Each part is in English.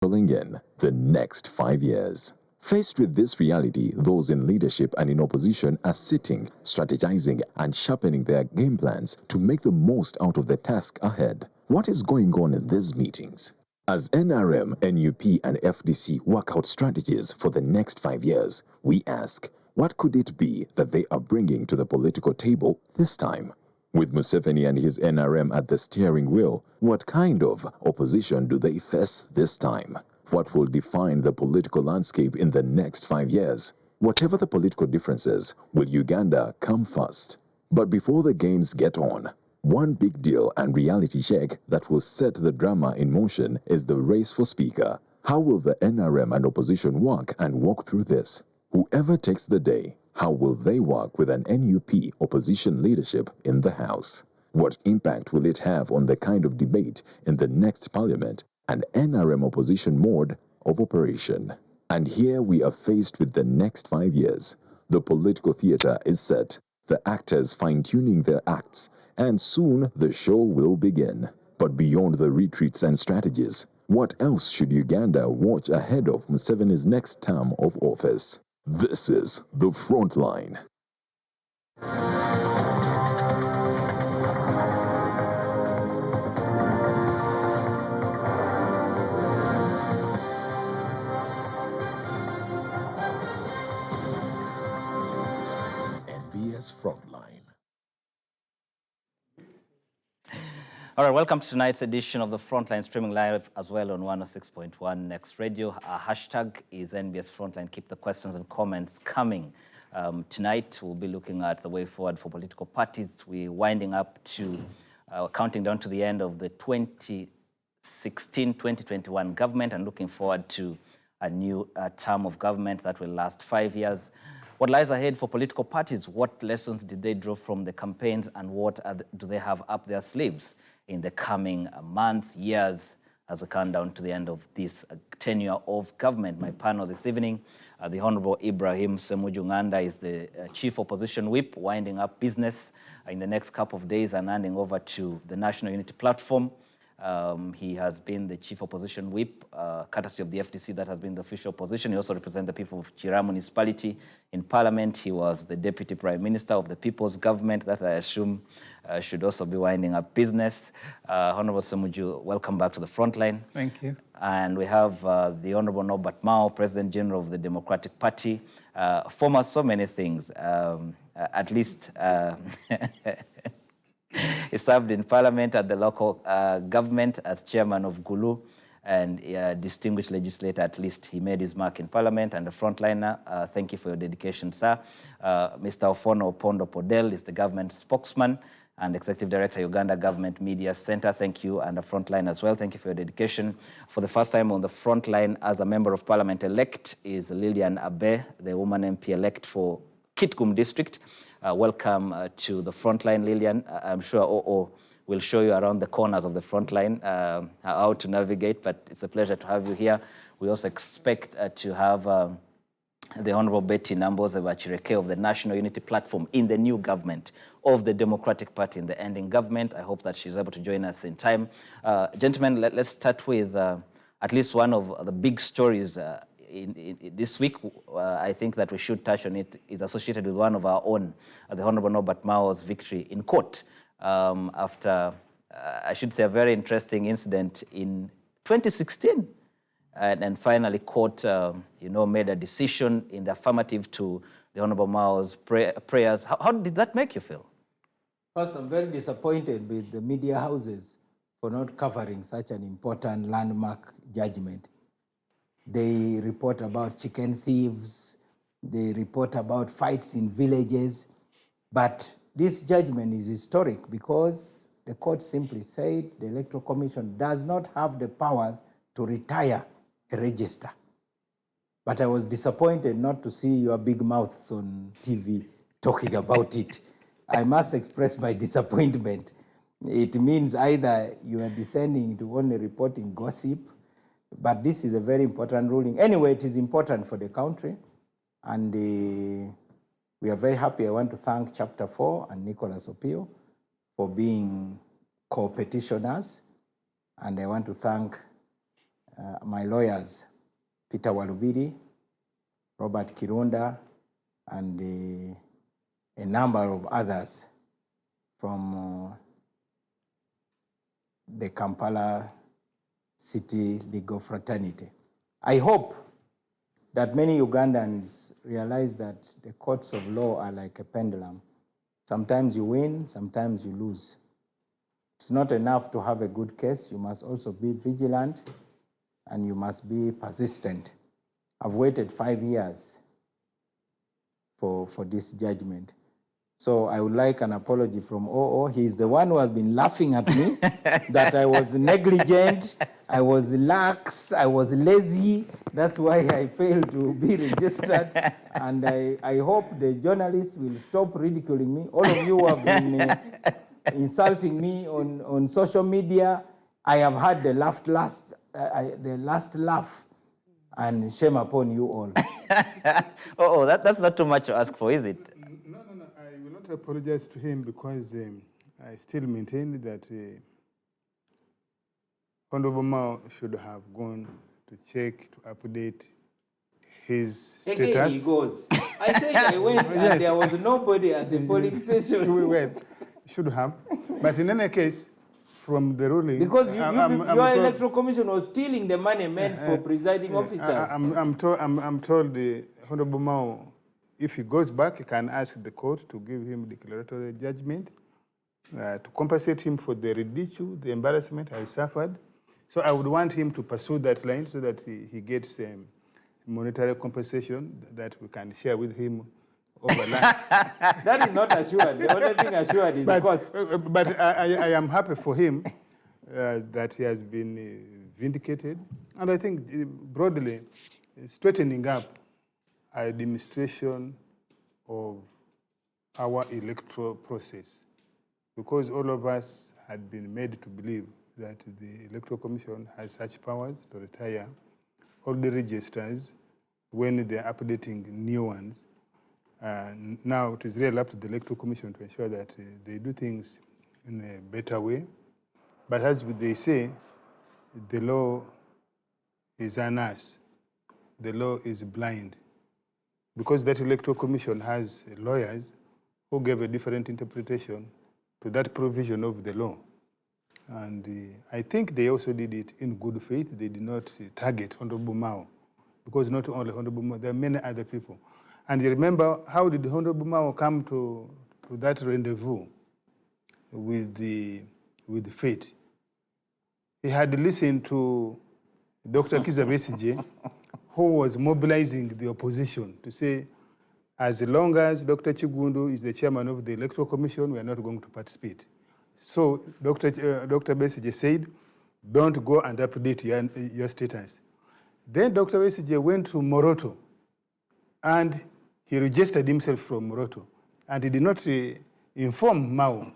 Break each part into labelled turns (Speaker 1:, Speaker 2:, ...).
Speaker 1: filling in the next 5 years. Faced with this reality, those in leadership and in opposition are sitting, strategizing, and sharpening their game plans to make the most out of the task ahead. What is going on in these meetings? As NRM, NUP, and FDC work out strategies for the next 5 years, we ask, what could it be that they are bringing to the political table this time? With Museveni and his NRM at the steering wheel, what kind of opposition do they face this time? What will define the political landscape in the next 5 years? Whatever the political differences, will Uganda come first? But before the games get on, one big deal and reality check that will set the drama in motion is the race for speaker. How will the NRM and opposition work and walk through this? Whoever takes the day, how will they work with an NUP opposition leadership in the House? What impact will it have on the kind of debate in the next parliament and NRM opposition mode of operation? And here we are faced with the next 5 years. The political theater is set, the actors fine-tuning their acts, and soon the show will begin. But beyond the retreats and strategies, what else should Uganda watch ahead of Museveni's next term of office? This is The Frontline. NBS Frontline.
Speaker 2: All right, welcome to tonight's edition of The Frontline, streaming live as well on 106.1 Next Radio. Our hashtag is NBS Frontline. Keep the questions and comments coming. Tonight, we'll be looking at the way forward for political parties. We're winding up to, counting down to the end of the 2016-2021 government and looking forward to a new term of government that will last 5 years. What lies ahead for political parties? What lessons did they draw from the campaigns, and what do they have up their sleeves in the coming months, years, as we count down to the end of this tenure of government? My panel this evening, the Honorable Ibrahim Ssemujju is the Chief Opposition Whip, winding up business in the next couple of days and handing over to the National Unity Platform. He has been the Chief Opposition Whip, courtesy of the FDC that has been the official opposition. He also represents the people of Chira municipality in Parliament. He was the Deputy Prime Minister of the People's Government that I assume should also be winding up business. Honorable Ssemujju, welcome back to the Frontline.
Speaker 3: Thank you.
Speaker 2: And we have the Honorable Norbert Mao, President General of the Democratic Party, former so many things, at least he served in Parliament at the local government as chairman of Gulu, and a distinguished legislator. At least he made his mark in Parliament, and a frontliner. Thank you for your dedication, sir. Mr. Ofono Opondo Podel is the government spokesman and Executive Director, Uganda Government Media Center. Thank you, and a frontline as well. Thank you for your dedication. For the first time on the frontline as a member of Parliament elect is Lillian Abe, the woman MP elect for Kitgum District. Welcome to the Frontline, Lillian. I'm sure OO will show you around the corners of the Frontline, how to navigate, but it's a pleasure to have you here. We also expect to have the Honorable Betty Namboze Bachireke of the National Unity Platform in the new government of the Democratic Party in the ending government. I hope that she's able to join us in time. Gentlemen, let's start with at least one of the big stories in this week. I think that we should touch on it, is associated with one of our own, the Honorable Norbert Mao's victory in court after, I should say, a very interesting incident in 2016. And finally, court, made a decision in the affirmative to the Honorable Mao's prayers. How did that make you feel?
Speaker 3: First, I'm very disappointed with the media houses for not covering such an important landmark judgment. They report about chicken thieves. They report about fights in villages. But this judgment is historic because the court simply said the Electoral Commission does not have the powers to retire a register. But I was disappointed not to see your big mouths on TV talking about it. I must express my disappointment. It means either you are descending to only reporting gossip, but this is a very important ruling. Anyway, it is important for the country, and we are very happy. I want to thank Chapter 4 and Nicholas Opio for being co-petitioners, and I want to thank my lawyers, Peter Walubiri, Robert Kirunda, and a number of others from the Kampala City Legal Fraternity. I hope that many Ugandans realize that the courts of law are like a pendulum. Sometimes you win, sometimes you lose. It's not enough to have a good case. You must also be vigilant and you must be persistent. I've waited 5 years for this judgment. So I would like an apology from OO. He's the one who has been laughing at me that I was negligent, I was lax, I was lazy. That's why I failed to be registered. And I hope the journalists will stop ridiculing me. All of you have been insulting me on social media. I have had the last laugh, and shame upon you all.
Speaker 2: That's not too much to ask for, is it?
Speaker 4: No. I will not apologize to him because I still maintain that Honorable Mao should have gone to check, to update his status.
Speaker 3: Again he goes. I said I went and there was nobody at the polling station.
Speaker 4: We went. Should have. But in any case, from the ruling...
Speaker 3: Because your electoral commission was stealing the money meant for presiding officers.
Speaker 4: I'm told the Honorable Mao, if he goes back, he can ask the court to give him declaratory judgment to compensate him for the ridicule, the embarrassment he suffered. So I would want him to pursue that line so that he gets monetary compensation that we can share with him over life.
Speaker 3: That is not assured. The only thing assured is the cost.
Speaker 4: But I am happy for him that he has been vindicated. And I think broadly, straightening up a demonstration of our electoral process, because all of us had been made to believe that the Electoral Commission has such powers to retire all the registers when they're updating new ones. Now it is really up to the Electoral Commission to ensure that they do things in a better way. But as they say, the law is on us. The law is blind. Because that Electoral Commission has lawyers who gave a different interpretation to that provision of the law. And I think they also did it in good faith. They did not target Honorable Mao, because not only Honorable Mao, there are many other people. And you remember, how did Honorable Mao come to that rendezvous with the fate? He had listened to Dr. Kizza Besigye, who was mobilizing the opposition to say, as long as Dr. Chigundu is the chairman of the Electoral Commission, we are not going to participate. So Dr. Besigye said, don't go and update your status. Then Dr. Besigye went to Moroto, and he registered himself from Moroto. And he did not inform Mao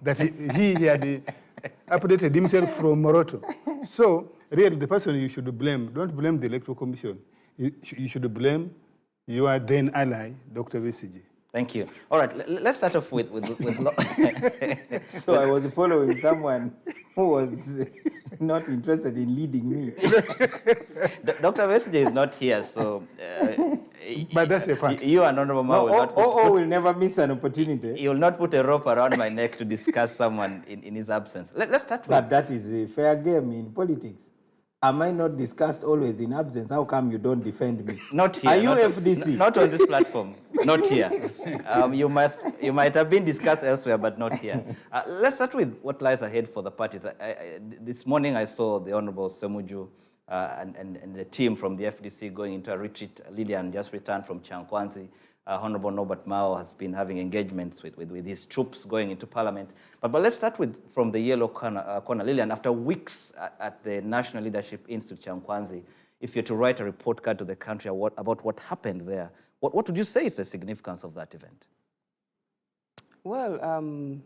Speaker 4: that he had updated himself from Moroto. So really, the person you should blame, don't blame the Electoral Commission. You should blame your then ally, Dr. Besigye.
Speaker 2: Thank you. All right, let's start off with
Speaker 3: So I was following someone who was not interested in leading me.
Speaker 2: Dr. Besigye is not here, so...
Speaker 4: but that's a fact.
Speaker 2: You and Honorable Mao will not...
Speaker 3: will never miss an opportunity.
Speaker 2: He will not put a rope around my neck to discuss someone in his absence. Let's start with...
Speaker 3: But that is a fair game in politics. Am I not discussed always in absence? How come you don't defend me?
Speaker 2: Not here.
Speaker 3: Are you FDC?
Speaker 2: Not on this platform. Not here. You might have been discussed elsewhere, but not here. Let's start with what lies ahead for the parties. This morning I saw the Honorable Semuju and the team from the FDC going into a retreat. Lillian just returned from Chankwanzi. Honorable Norbert Mao has been having engagements with his troops going into parliament. But let's start from the yellow corner. Lillian, after weeks at the National Leadership Institute, Chankwanzi, if you're to write a report card to the country about what happened there, what would you say is the significance of that event?
Speaker 5: Well,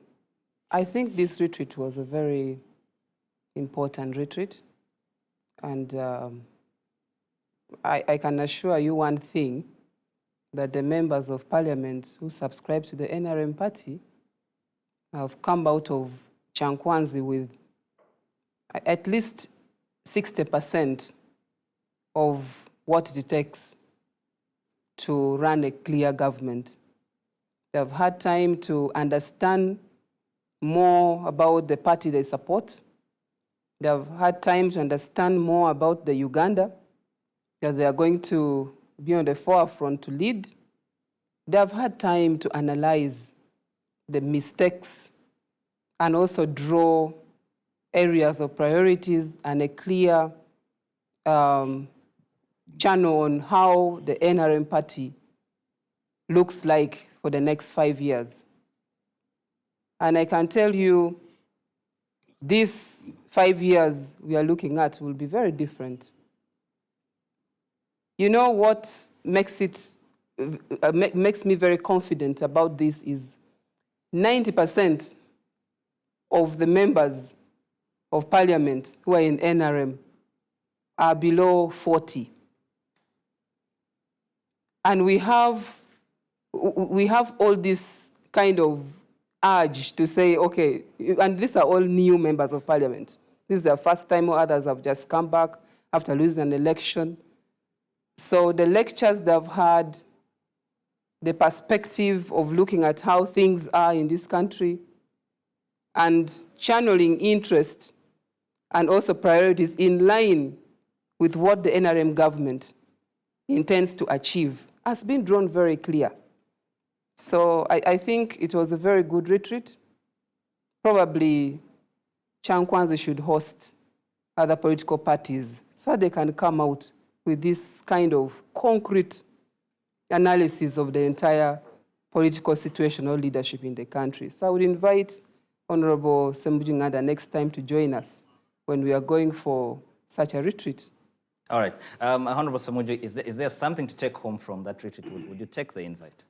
Speaker 5: I think this retreat was a very important retreat. And I can assure you one thing, that the members of parliament who subscribe to the NRM party have come out of Chankwanzi with at least 60% of what it takes to run a clear government. They have had time to understand more about the party they support. They have had time to understand more about the Uganda that they are going to be on the forefront to lead. They have had time to analyze the mistakes and also draw areas of priorities and a clear channel on how the NRM party looks like for the next 5 years. And I can tell you, these 5 years we are looking at will be very different. You know what makes me very confident about this is 90% of the members of parliament who are in NRM are below 40. And we have all this kind of urge to say, okay, and these are all new members of parliament. This is their first time, or others have just come back after losing an election. So the lectures they've had, the perspective of looking at how things are in this country, and channeling interest and also priorities in line with what the NRM government intends to achieve has been drawn very clear. So I think it was a very good retreat. Probably Chankwanzi should host other political parties so they can come out with this kind of concrete analysis of the entire political situation or leadership in the country. So I would invite Honorable Sembujinganda next time to join us when we are going for such a retreat.
Speaker 2: All right. Honorable Samuju, is there something to take home from that retreat? Would you take the invite?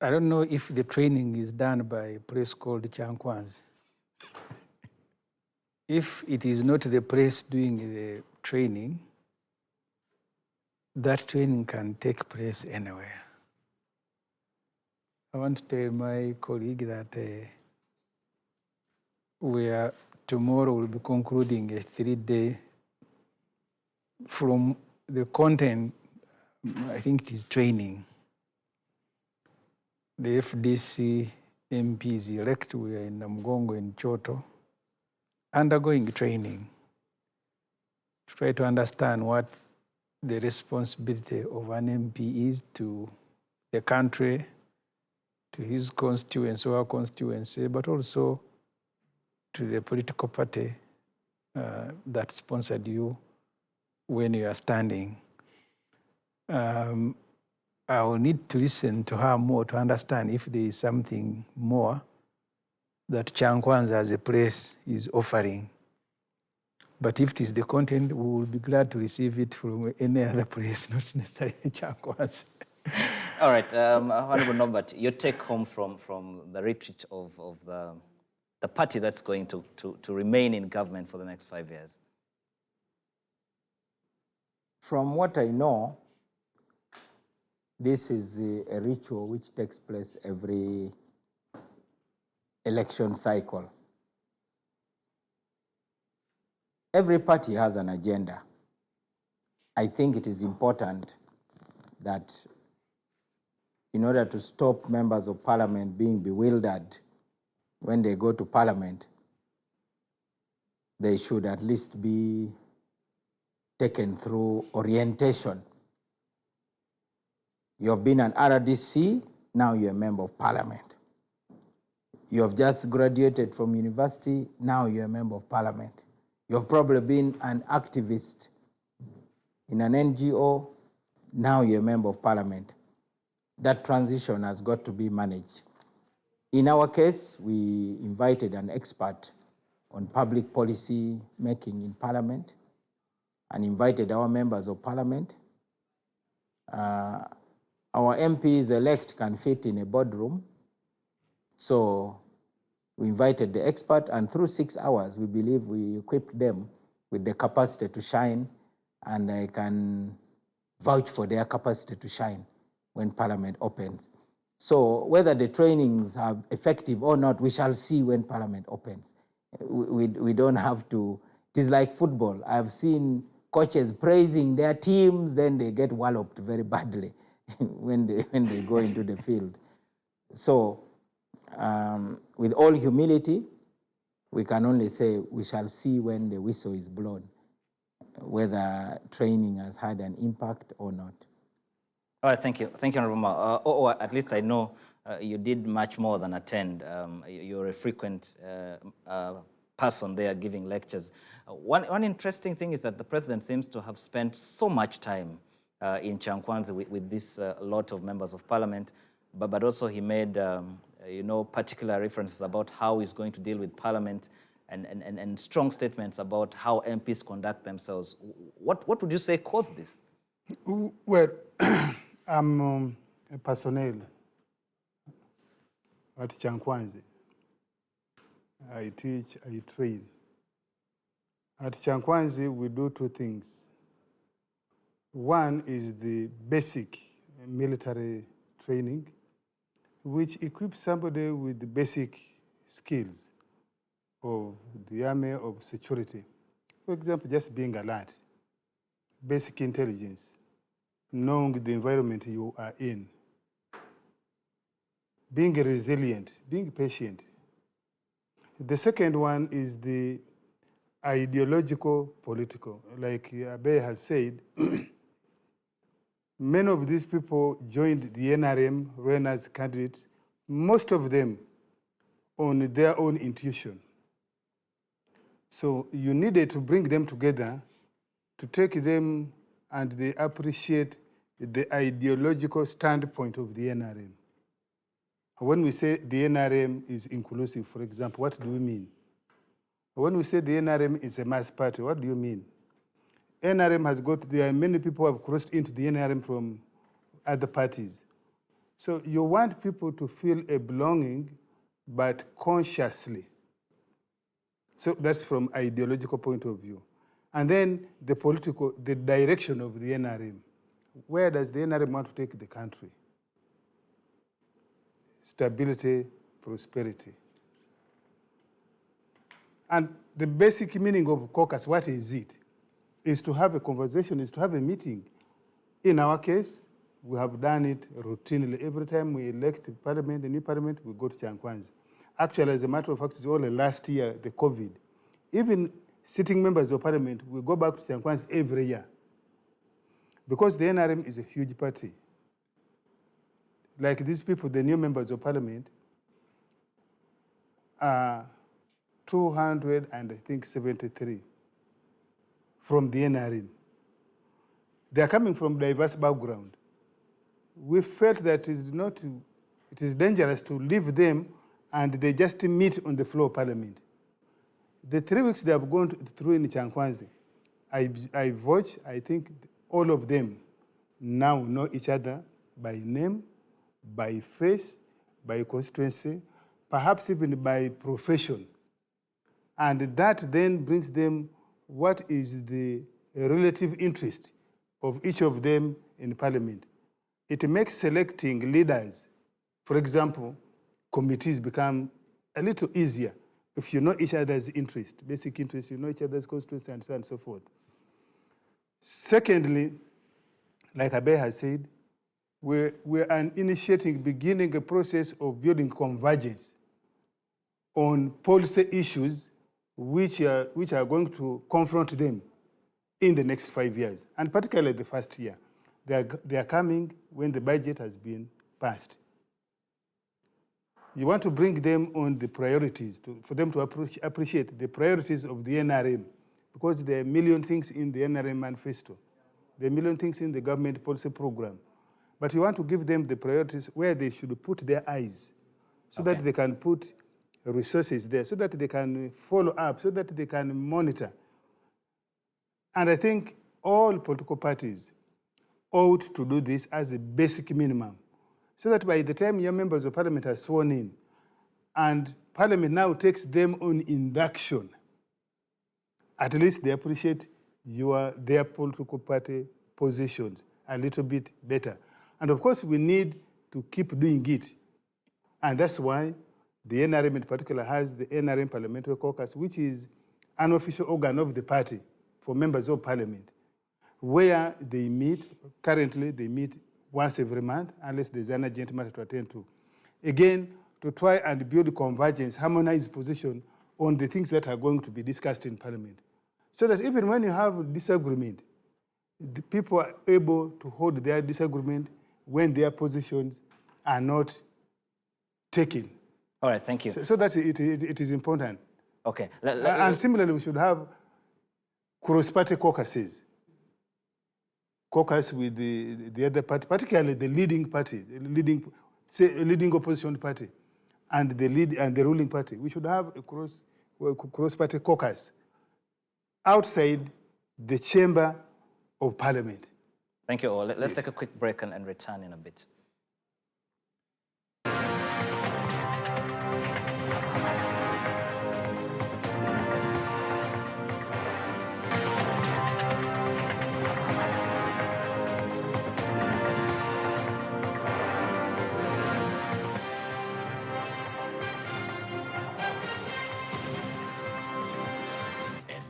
Speaker 6: I don't know if the training is done by a place called Chankwanzi. If it is not the place doing the training, that training can take place anywhere. I want to tell my colleague that tomorrow we'll be concluding a 3-day. From the content, I think it is training. The FDC MPs elect, we are in Namgongo and Choto, undergoing training to try to understand what the responsibility of an MP is to the country, to his constituency or constituency, but also to the political party that sponsored you when you are standing. I will need to listen to her more to understand if there is something more that Chankwanzi as a place is offering. But if it is the content, we will be glad to receive it from any other place, not necessarily Chankwanzi.
Speaker 2: All right, Honorable Norbert, your take home from the retreat of the party that's going to remain in government for the next 5 years.
Speaker 3: From what I know, this is a ritual which takes place every election cycle. Every party has an agenda. I think it is important that in order to stop members of parliament being bewildered when they go to parliament, they should at least be taken through orientation. You have been an RDC, now you're a member of parliament. You have just graduated from university, now you're a member of parliament. You have probably been an activist in an NGO, now you're a member of parliament. That transition has got to be managed. In our case, we invited an expert on public policy making in parliament and invited our members of parliament. Our MPs elect can fit in a boardroom. So we invited the expert, and through 6 hours, we believe we equipped them with the capacity to shine, and I can vouch for their capacity to shine when parliament opens. So whether the trainings are effective or not, we shall see when parliament opens. We don't have to It is like football. I've seen coaches praising their teams, then they get walloped very badly when they go into the field. So with all humility, we can only say we shall see when the whistle is blown, whether training has had an impact or not.
Speaker 2: All right, thank you. Thank you, Honorable Ma. Or at least I know you did much more than attend. You're a frequent person there giving lectures. One interesting thing is that the president seems to have spent so much time in Chankwanzi with this lot of members of parliament, but also he made particular references about how he's going to deal with parliament and strong statements about how MPs conduct themselves. What would you say caused this?
Speaker 4: Well, I'm a personnel at Chankwanzi. I teach, I train. At Chankwanzi, we do two things. One is the basic military training, which equips somebody with the basic skills of the army of security. For example, just being alert, basic intelligence, knowing the environment you are in, being resilient, being patient. The second one is the ideological political. Like Abe has said, many of these people joined the NRM, ran as candidates, most of them on their own intuition. So you needed to bring them together to take them, and they appreciate the ideological standpoint of the NRM. When we say the NRM is inclusive, for example, what do we mean? When we say the NRM is a mass party, what do you mean? NRM has got, there are many people who have crossed into the NRM from other parties. So you want people to feel a belonging, but consciously. So that's from ideological point of view. And then the political, the direction of the NRM. Where does the NRM want to take the country? Stability, prosperity. And the basic meaning of caucus, what is it? Is to have a conversation, is to have a meeting. In our case, we have done it routinely. Every time we elect parliament, a new parliament, we go to Chankwanzi. Actually, as a matter of fact, it's only last year, the COVID. Even sitting members of parliament, we go back to Chankwanzi every year. Because the NRM is a huge party. Like these people, the new members of parliament, are 273 from the NRM. They are coming from diverse background. We felt that it is dangerous to leave them and they just meet on the floor of parliament. The 3 weeks they have gone through in Chankwanzi, I watch, I think all of them now know each other by name, by face, by constituency, perhaps even by profession. And that then brings them what is the relative interest of each of them in parliament. It makes selecting leaders, for example, committees become a little easier if you know each other's interest, basic interest, you know each other's constituency, and so on and so forth. Secondly, like Abe has said, we are beginning a process of building convergence on policy issues which are going to confront them in the next 5 years, and particularly the first year. They are coming when the budget has been passed. You want to bring them on the priorities, for them to appreciate the priorities of the NRM, because there are a million things in the NRM manifesto. There are a million things in the government policy program. But you want to give them the priorities where they should put their eyes, so that they can put resources there, so that they can follow up, so that they can monitor. And I think all political parties ought to do this as a basic minimum, so that by the time your members of parliament are sworn in, and parliament now takes them on induction, at least they appreciate their political party positions a little bit better. And of course, we need to keep doing it. And that's why the NRM in particular has the NRM Parliamentary Caucus, which is unofficial organ of the party for members of parliament, where they meet. Currently, they meet once every month, unless there's an urgent matter to attend to. Again, to try and build convergence, harmonize position on the things that are going to be discussed in parliament. So that even when you have disagreement, the people are able to hold their disagreement when their positions are not taken.
Speaker 2: All right, thank you.
Speaker 4: So that it is important.
Speaker 2: Okay.
Speaker 4: And similarly, we should have cross-party caucuses. Caucus with the other party, particularly the leading party, leading opposition party, and the ruling party. We should have a cross-party caucus outside the chamber of parliament.
Speaker 2: Thank you all. Let's take a quick break and return in a bit.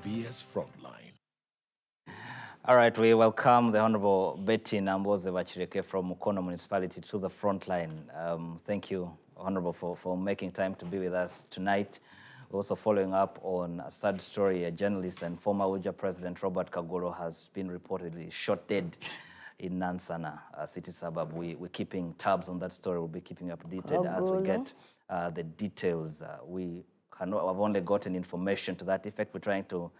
Speaker 1: NBS Frontline.
Speaker 2: All right, we welcome the Honorable Betty Namboze Bachireke from Mukono Municipality to the Frontline. Thank you, Honorable, for making time to be with us tonight. Also following up on a sad story, a journalist and former Uja President Robert Kagolo has been reportedly shot dead in Nansana, a city suburb. We're keeping tabs on that story. We'll be keeping you updated as we get the details. I've only gotten information to that effect. We're trying to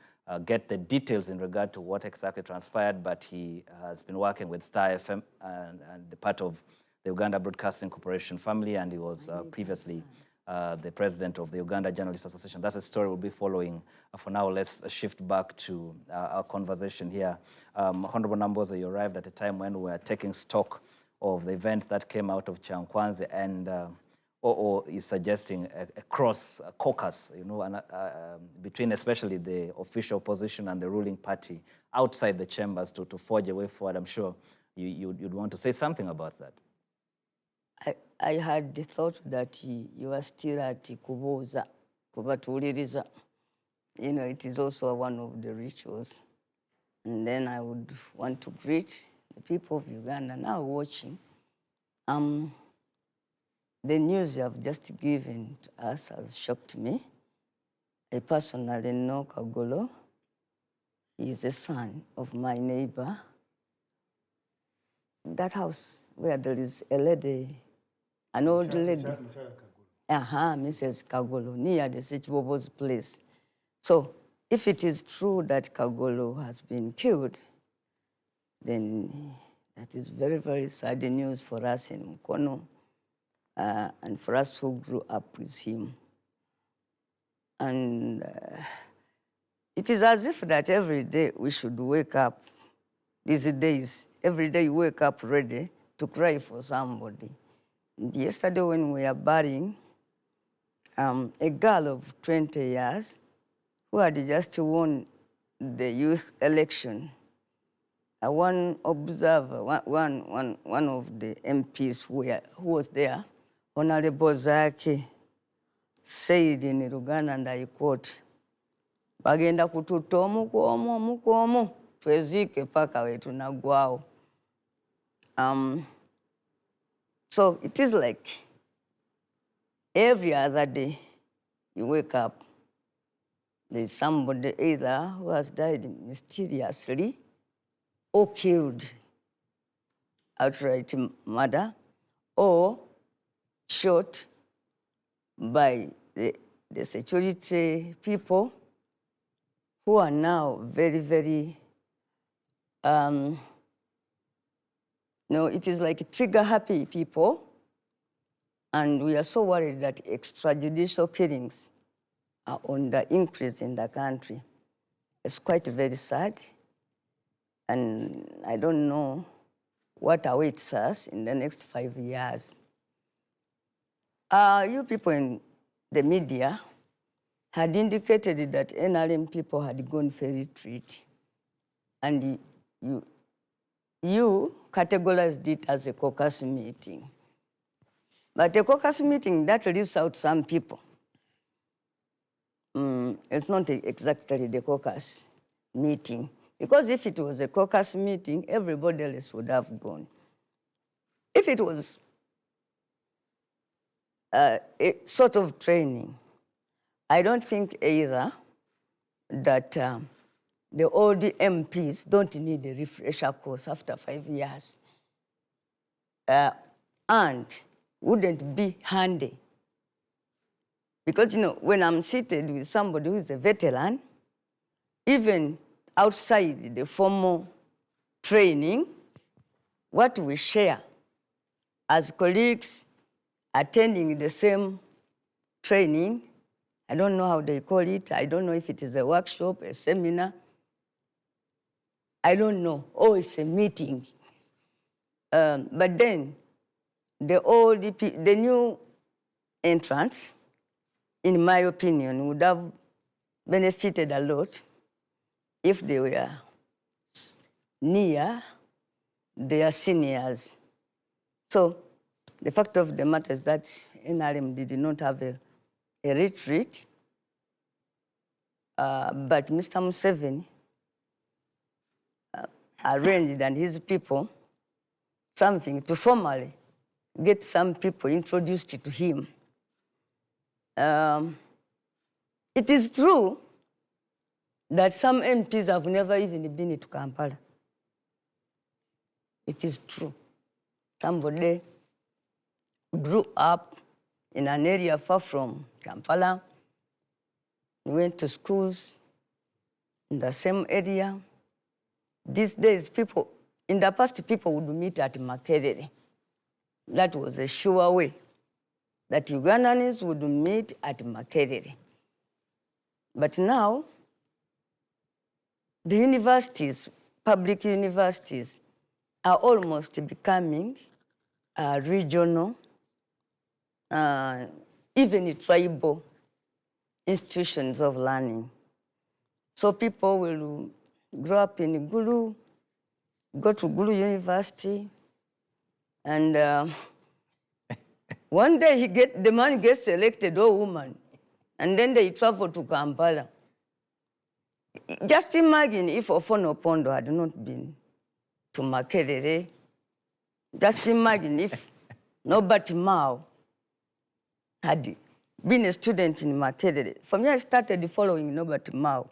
Speaker 2: get the details in regard to what exactly transpired, but he has been working with Star FM and the part of the Uganda Broadcasting Corporation family, and he was previously the president of the Uganda Journalists Association. That's a story we'll be following. For now, let's shift back to our conversation here. Honorable Namboze, you arrived at a time when we were taking stock of the events that came out of Chankwanzi, and or is suggesting a cross caucus, you know, between especially the official opposition and the ruling party outside the chambers to forge a way forward. I'm sure you'd want to say something about that.
Speaker 7: I had the thought that you are still at Kuboza, Kubatuliriza. You know, it is also one of the rituals. And then I would want to greet the people of Uganda now watching. The news you have just given to us has shocked me. I personally know Kagolo. He is the son of my neighbor. That house where there is a lady, an old lady. Mrs. Kagolo, near the Sichibobo's place. So if it is true that Kagolo has been killed, then that is very, very sad news for us in Mukono. And for us who grew up with him. And it is as if that every day we should wake up, these days, every day you wake up ready to cry for somebody. And yesterday when we were burying a girl of 20 years who had just won the youth election, one observer, one of the MPs who was there, Honorable Zaki, said in Uganda, and I quote, bagenda kututa omuku twezike paka wetu nagwao. So it is like every other day you wake up, there's somebody either who has died mysteriously or killed, outright murder, or shot by the security people who are now very, very, no, it is like trigger-happy people, and we are so worried that extrajudicial killings are on the increase in the country. It's quite very sad, and I don't know what awaits us in the next 5 years. You people in the media had indicated that NRM people had gone for retreat, and you categorized it as a caucus meeting. But a caucus meeting, that leaves out some people. it's not exactly the caucus meeting. Because if it was a caucus meeting, everybody else would have gone. If it was a sort of training, I don't think either that the old MPs don't need a refresher course after 5 years. And wouldn't be handy. Because, you know, when I'm seated with somebody who is a veteran, even outside the formal training, what we share as colleagues attending the same training, I don't know how they call it, I don't know if it is a workshop, a seminar, I don't know, or it's a meeting. But then, the new entrants, in my opinion, would have benefited a lot if they were near their seniors. So the fact of the matter is that NRM did not have a retreat, but Mr. Museveni arranged, and his people, something to formally get some people introduced to him. It is true that some MPs have never even been to Kampala. It is true. Somebody grew up in an area far from Kampala, went to schools in the same area. These days, people, in the past, people would meet at Makerere. That was a sure way that Ugandans would meet at Makerere. But now, the universities, public universities, are almost becoming regional, even tribal institutions of learning. So people will grow up in Gulu, go to Gulu University, and one day the man gets selected, or woman, and then they travel to Kampala. Just imagine if Ofono Pondo had not been to Makerere. Just imagine if Nobert Mao had been a student in Makerere. For me, I started following Nobert Mao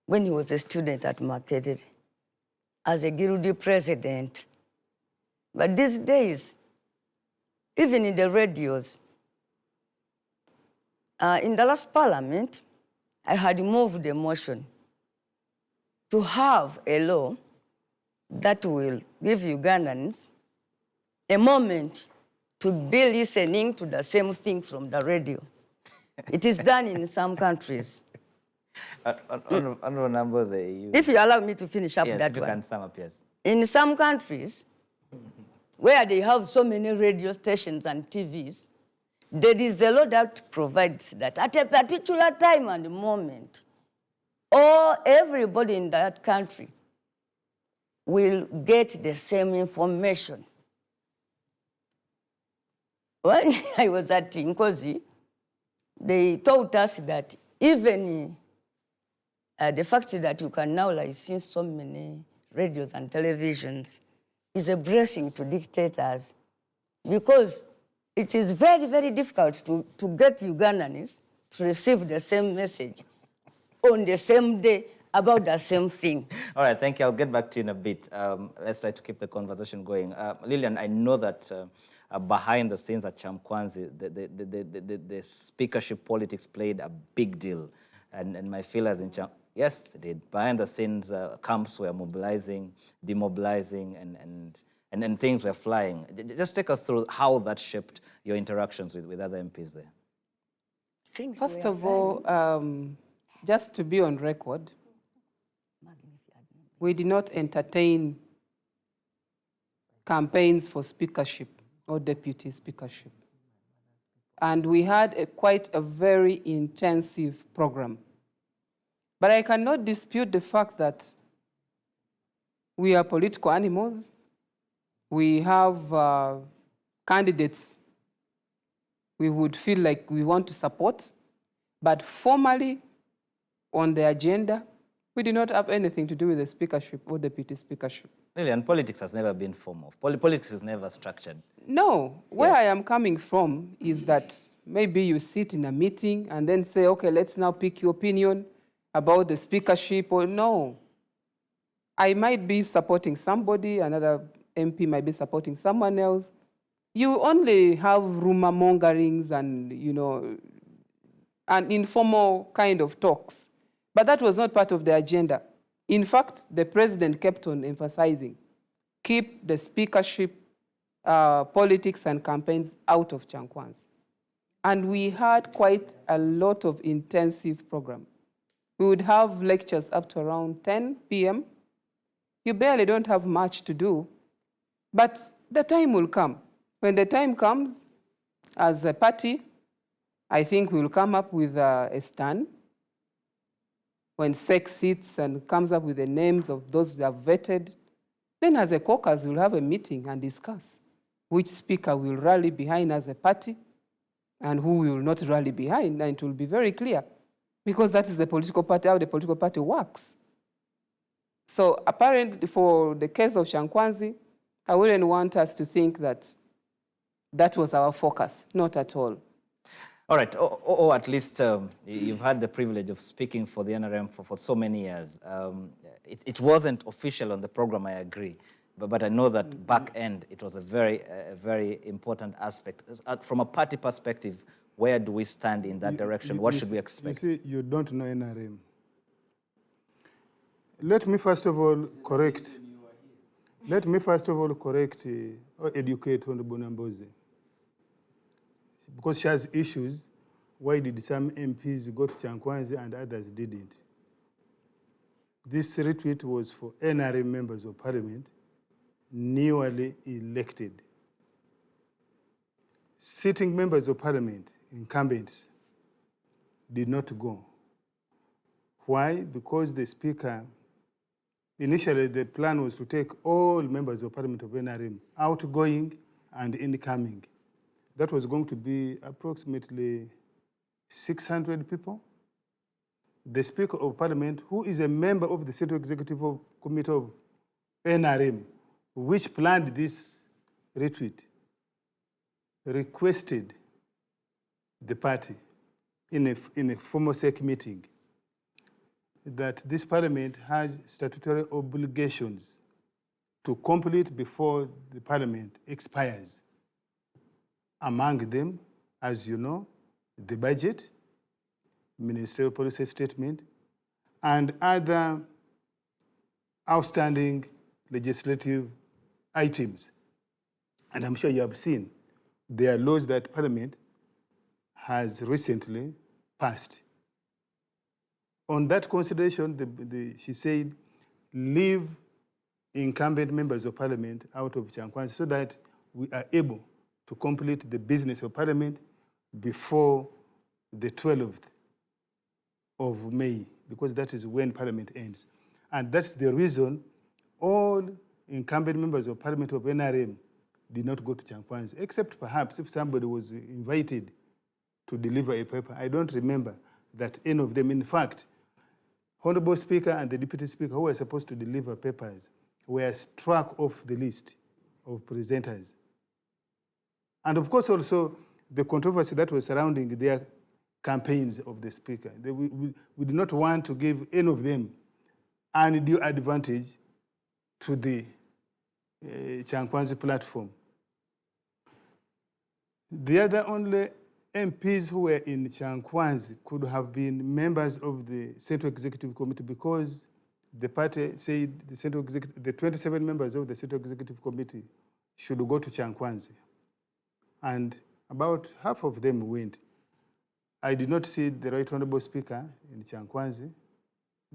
Speaker 7: when he was a student at Makerere as a Guildi president. But these days, even in the radios, in the last parliament, I had moved a motion to have a law that will give Ugandans a moment to be listening to the same thing from the radio. It is done in some countries.
Speaker 2: On number they use.
Speaker 7: If you allow me to finish up
Speaker 2: Yes,
Speaker 7: that
Speaker 2: you
Speaker 7: one.
Speaker 2: can sum up, yes.
Speaker 7: In some countries, where they have so many radio stations and TVs, there is a law that provides that at a particular time and moment, everybody in that country will get the same information. When I was at Nkozi, they taught us that even the fact that you can now license so many radios and televisions is a blessing to dictators, because it is very, very difficult to get Ugandans to receive the same message on the same day about the same thing.
Speaker 2: All right, thank you. I'll get back to you in a bit. Let's try to keep the conversation going. Lillian, I know that behind the scenes at Chamkwanzi, the speakership politics played a big deal. And my feelers in yes, they did. Behind the scenes, camps were mobilizing, demobilizing, and things were flying. Just take us through how that shaped your interactions with other MPs there.
Speaker 5: First of all, just to be on record, we did not entertain campaigns for speakership or deputy speakership. And we had quite a very intensive program. But I cannot dispute the fact that we are political animals. We have candidates we would feel like we want to support, but formally, on the agenda. We do not have anything to do with the speakership or deputy speakership.
Speaker 2: Really, and politics has never been formal. Politics is never structured.
Speaker 5: No, where I am coming from is that maybe you sit in a meeting and then say, okay, let's now pick your opinion about the speakership, or no. I might be supporting somebody, another MP might be supporting someone else. You only have rumor mongerings and, and informal kind of talks. But that was not part of the agenda. In fact, the president kept on emphasizing, keep the speakership, politics and campaigns out of Chankwanzi. And we had quite a lot of intensive program. We would have lectures up to around 10 p.m. You barely don't have much to do, but the time will come. When the time comes, as a party, I think we'll come up with a stand. When SEC sits and comes up with the names of those that have vetted, then as a caucus, we'll have a meeting and discuss which speaker will rally behind as a party and who will not rally behind, and it will be very clear, because that is the political party, how the political party works. So apparently for the case of Chankwanzi, I wouldn't want us to think that that was our focus, not at all.
Speaker 2: All right, or at least you've had the privilege of speaking for the NRM for so many years. It wasn't official on the program, I agree, but I know that back end, it was a very important aspect. From a party perspective, where do we stand in that direction? What should we expect?
Speaker 4: You see, you don't know NRM. Let me first of all correct or educate Honorable Namboze. Because she has issues, why did some MPs go to Chankwanzi and others didn't? This retweet was for NRM members of parliament, newly elected. Sitting members of parliament, incumbents, did not go. Why? Because the speaker, initially the plan was to take all members of parliament of NRM, outgoing and incoming. That was going to be approximately 600 people. The Speaker of Parliament, who is a member of the Central Executive Committee of NRM, which planned this retreat, requested the party in a formal SEC meeting that this parliament has statutory obligations to complete before the parliament expires. Among them, as you know, the budget, ministerial policy statement, and other outstanding legislative items. And I'm sure you have seen there are laws that Parliament has recently passed. On that consideration, she said, leave incumbent members of Parliament out of Chankwanzi so that we are able to complete the business of Parliament before the 12th of May, because that is when Parliament ends. And that's the reason all incumbent members of Parliament of NRM did not go to Chankwanzi, except perhaps if somebody was invited to deliver a paper. I don't remember that any of them. In fact, Honorable Speaker and the Deputy Speaker who were supposed to deliver papers were struck off the list of presenters. And of course, also, the controversy that was surrounding their campaigns of the Speaker. We did not want to give any of them an undue advantage to the Chankwanzi platform. The other only MPs who were in Chankwanzi could have been members of the Central Executive Committee, because the party said the 27 members of the Central Executive Committee should go to Chankwanzi. And about half of them went. I did not see the Right Honorable Speaker in Chankwanzi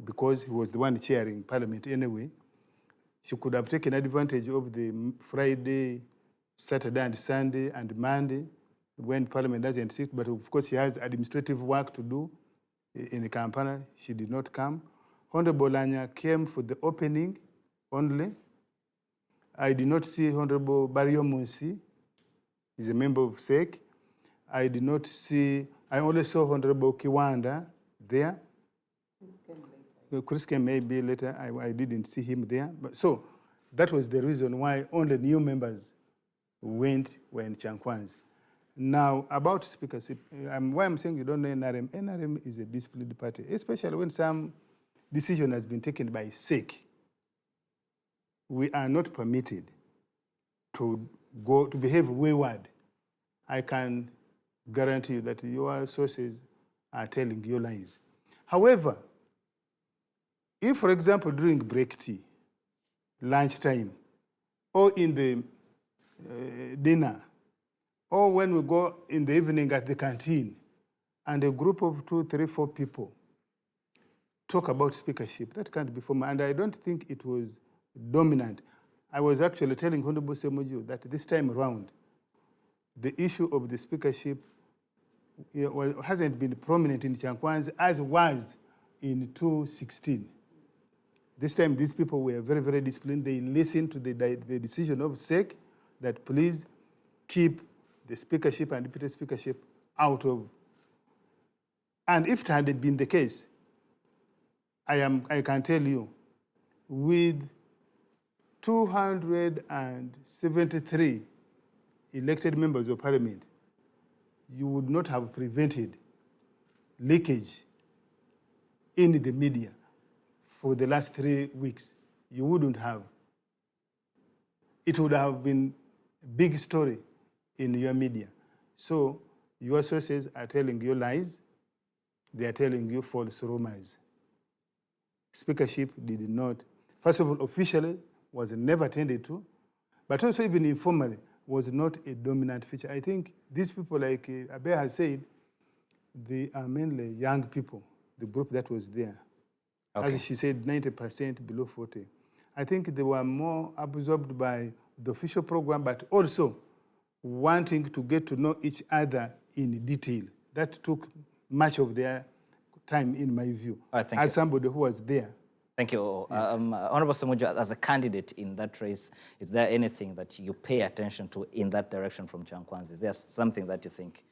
Speaker 4: because he was the one chairing Parliament anyway. She could have taken advantage of the Friday, Saturday and Sunday and Monday when Parliament doesn't sit, but of course she has administrative work to do in Kampala. She did not come. Honorable Lanya came for the opening only. I did not see Honorable Barrio Munsi. He's a member of SEC. I only saw Honorable Kiwanda there. Chris came maybe later. I didn't see him there. But so that was the reason why only new members were in Chankwanzi. Now, about speakership, why I'm saying you don't know NRM. NRM is a disciplined party, especially when some decision has been taken by SEC. We are not permitted to behave wayward. I can guarantee you that your sources are telling you lies. However, if, for example, during break tea, lunchtime, or in the dinner, or when we go in the evening at the canteen, and a group of 2, 3, 4 people talk about speakership, that can't be formal. And I don't think it was dominant. I was actually telling Honorable Semoju that this time around, the issue of the speakership hasn't been prominent in Chankwanzi as was in 2016. This time, these people were very, very disciplined. They listened to the decision of SEC that please keep the speakership and deputy speakership out of. And if it had been the case, I can tell you, with 273 elected members of parliament, you would not have prevented leakage in the media for the last 3 weeks. You wouldn't have. It would have been a big story in your media. So your sources are telling you lies. They are telling you false rumors. Speakership did not, first of all, officially was never attended to, but also even informally was not a dominant feature. I think these people, like Abe has said, they are mainly young people, the group that was there. Okay. As she said, 90% below 40. I think they were more absorbed by the official program, but also wanting to get to know each other in detail. That took much of their time, in my view, as somebody who was there.
Speaker 2: Thank you. Honorable Semoju, as a candidate in that race, is there anything that you pay attention to in that direction from Chankwanzi? Is there something that you think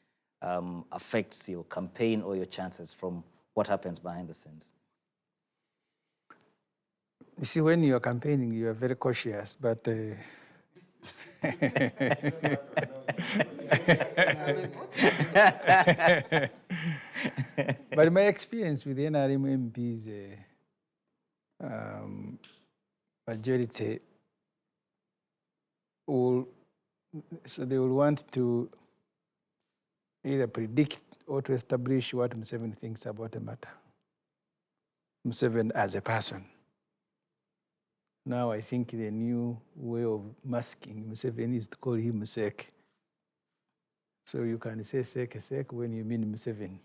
Speaker 2: affects your campaign or your chances from what happens behind the scenes?
Speaker 6: You see, when you are campaigning, you are very cautious, but but my experience with the NRM MPs, majority so they will want to either predict or to establish what Museveni thinks about a matter. Museveni as a person. Now I think the new way of masking Museveni is to call him Sek. So you can say Sek when you mean Museveni.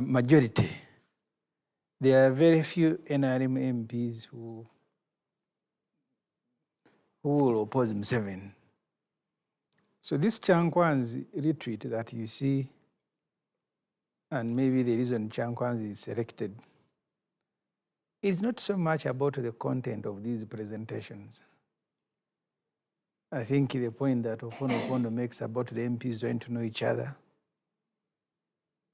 Speaker 6: Majority. There are very few NRM MPs who will oppose Museveni. So this Chankwanzi retreat that you see, and maybe the reason Chankwanzi is selected, it's not so much about the content of these presentations. I think the point that Ofono makes about the MPs trying to know each other,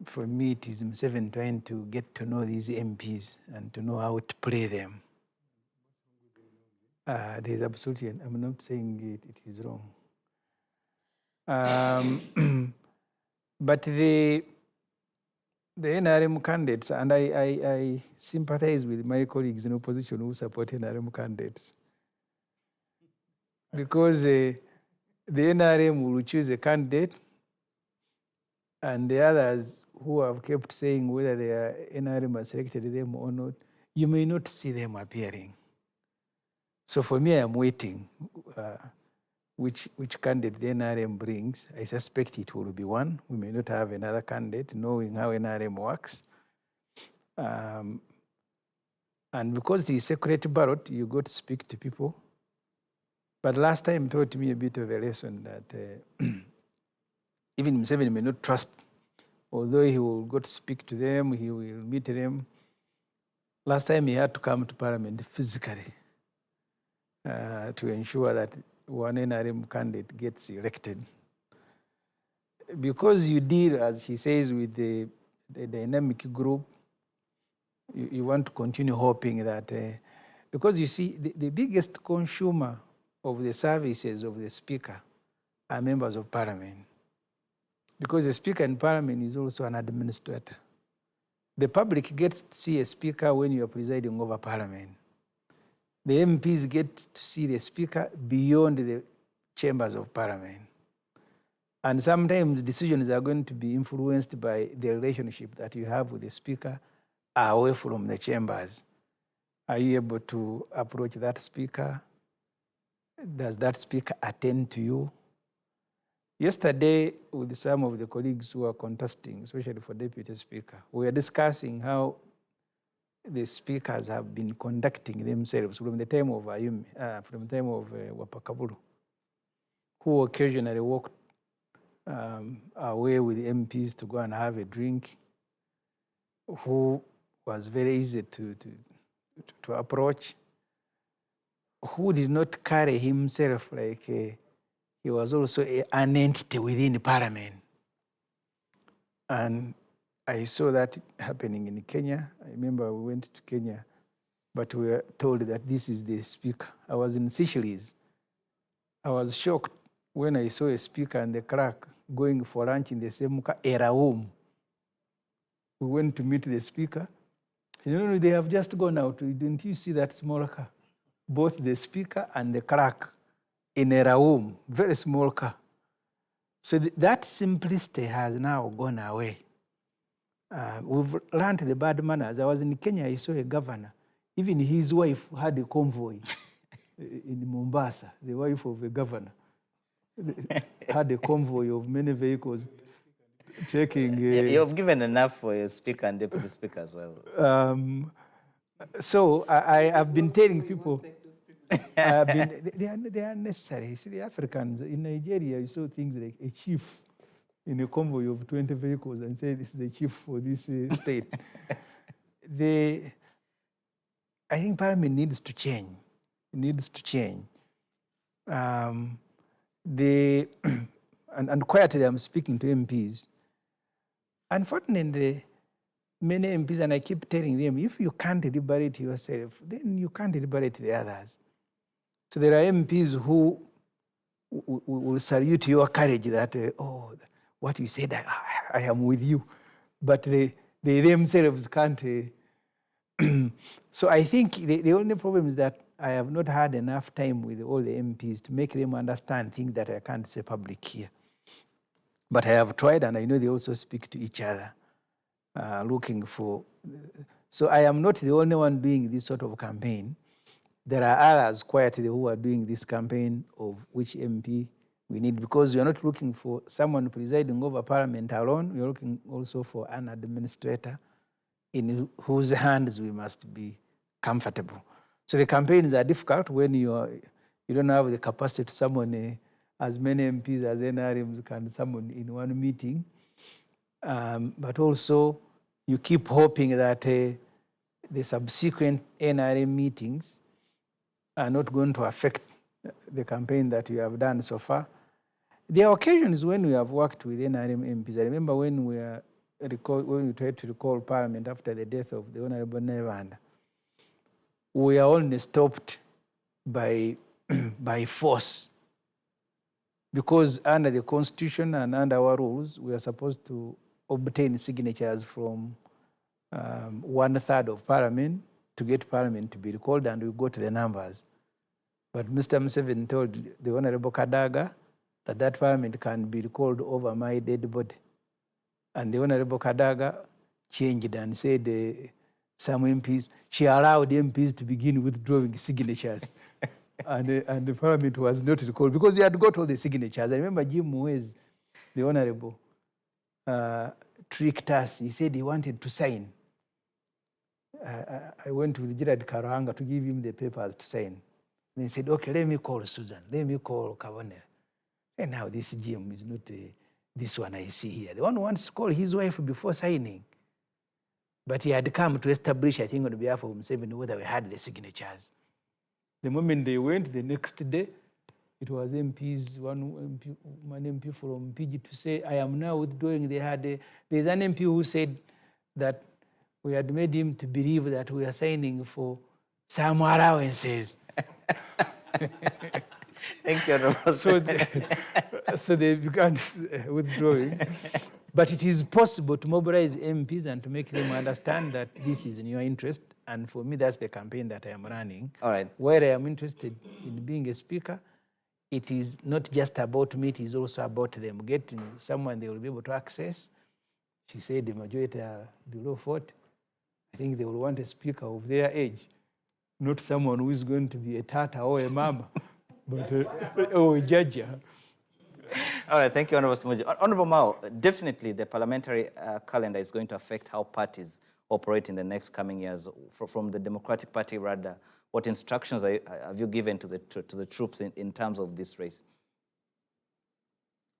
Speaker 6: for me, it is Museveni trying to get to know these MPs and to know how to play them. There's absolutely, I'm not saying it is wrong. But the NRM candidates, and I sympathize with my colleagues in opposition who support NRM candidates, because the NRM will choose a candidate, and the others who have kept saying whether they are NRM has selected them or not, you may not see them appearing. So for me, I'm waiting which candidate the NRM brings. I suspect it will be one. We may not have another candidate, knowing how NRM works. And because the secret ballot, you go to speak to people. But last time taught me a bit of a lesson that even Museveni may not trust, although he will go to speak to them, he will meet them. Last time he had to come to Parliament physically to ensure that one NRM candidate gets elected. Because you deal, as he says, with the the dynamic group, you want to continue hoping that, because you see, the biggest consumer of the services of the Speaker are members of Parliament. Because the Speaker in Parliament is also an administrator. The public gets to see a Speaker when you are presiding over Parliament. The MPs get to see the Speaker beyond the chambers of Parliament. And sometimes decisions are going to be influenced by the relationship that you have with the Speaker away from the chambers. Are you able to approach that Speaker? Does that Speaker attend to you? Yesterday, with some of the colleagues who are contesting, especially for Deputy Speaker, we were discussing how the speakers have been conducting themselves from the time of Ayumi, from the time of Wapakaburu, who occasionally walked away with MPs to go and have a drink, who was very easy to approach, who did not carry himself like he was also an entity within Parliament. And I saw that happening in Kenya. I remember we went to Kenya, but we were told that this is the Speaker. I was in Seychelles. I was shocked when I saw a Speaker and the clerk going for lunch in the same car, room. We went to meet the Speaker. You they have just gone out. Didn't you see that small car? Both the Speaker and the clerk in a room, very small car. So that simplicity has now gone away. We've learned the bad manners. I was in Kenya, I saw a governor. Even his wife had a convoy in Mombasa, the wife of a governor. Had a convoy of many vehicles taking...
Speaker 2: You've given enough for your Speaker and Deputy Speaker as well.
Speaker 6: So I have been telling people, they are necessary. See, the Africans, in Nigeria, you saw things like a chief in a convoy of 20 vehicles and say, this is the chief for this state. I think Parliament needs to change. It needs to change. And quietly, I'm speaking to MPs. Unfortunately, many MPs, and I keep telling them, if you can't liberate yourself, then you can't liberate the others. So there are MPs who will salute your courage that, oh, what you said, I am with you. But they themselves can't. So I think the only problem is that I have not had enough time with all the MPs to make them understand things that I can't say public here. But I have tried, and I know they also speak to each other, looking for... So I am not the only one doing this sort of campaign. There are others quietly who are doing this campaign of which MP we need, because you're not looking for someone presiding over Parliament alone, you're looking also for an administrator in whose hands we must be comfortable. So the campaigns are difficult when you don't have the capacity to summon as many MPs as NRMs can summon in one meeting. But also you keep hoping that the subsequent NRM meetings are not going to affect the campaign that you have done so far. There are occasions when we have worked with NRM MPs. I remember when we tried to recall Parliament after the death of the Honorable Nevanda, we are only stopped by force, because under the Constitution and under our rules, we are supposed to obtain signatures from 1/3 of Parliament to get Parliament to be recalled, and we got the numbers. But Mr. Museveni told the Honorable Kadaga that Parliament can be recalled over my dead body. And the Honorable Kadaga changed and said some MPs, she allowed MPs to begin withdrawing signatures. and the Parliament was not recalled because they had got all the signatures. I remember Jim Mwezi, the Honorable, tricked us. He said he wanted to sign. I went with Gerard Karanga to give him the papers to sign. And he said, okay, let me call Susan, let me call Kavonera. And now this Jim is not this one I see here. The one who wants to call his wife before signing. But he had come to establish, I think, on behalf of Museveni, whether we had the signatures. The moment they went, the next day, it was MPs, one MP from PG to say, I am now withdrawing. There's an MP who said, that we had made him to believe that we are signing for some allowances.
Speaker 2: Thank you, Honorable.
Speaker 6: So they began withdrawing. But it is possible to mobilize MPs and to make them understand that this is in your interest. And for me, that's the campaign that I am running.
Speaker 2: All right.
Speaker 6: Where I am interested in being a speaker, it is not just about me, it is also about them getting someone they will be able to access. She said the majority are below 40. I think they will want a speaker of their age, not someone who is going to be a tata or a mama, but or a judge.
Speaker 2: All right, thank you, Honorable Simoji. Honorable Mao, definitely the parliamentary calendar is going to affect how parties operate in the next coming years. From the Democratic Party, rather, what instructions have you given to the troops in terms of this race?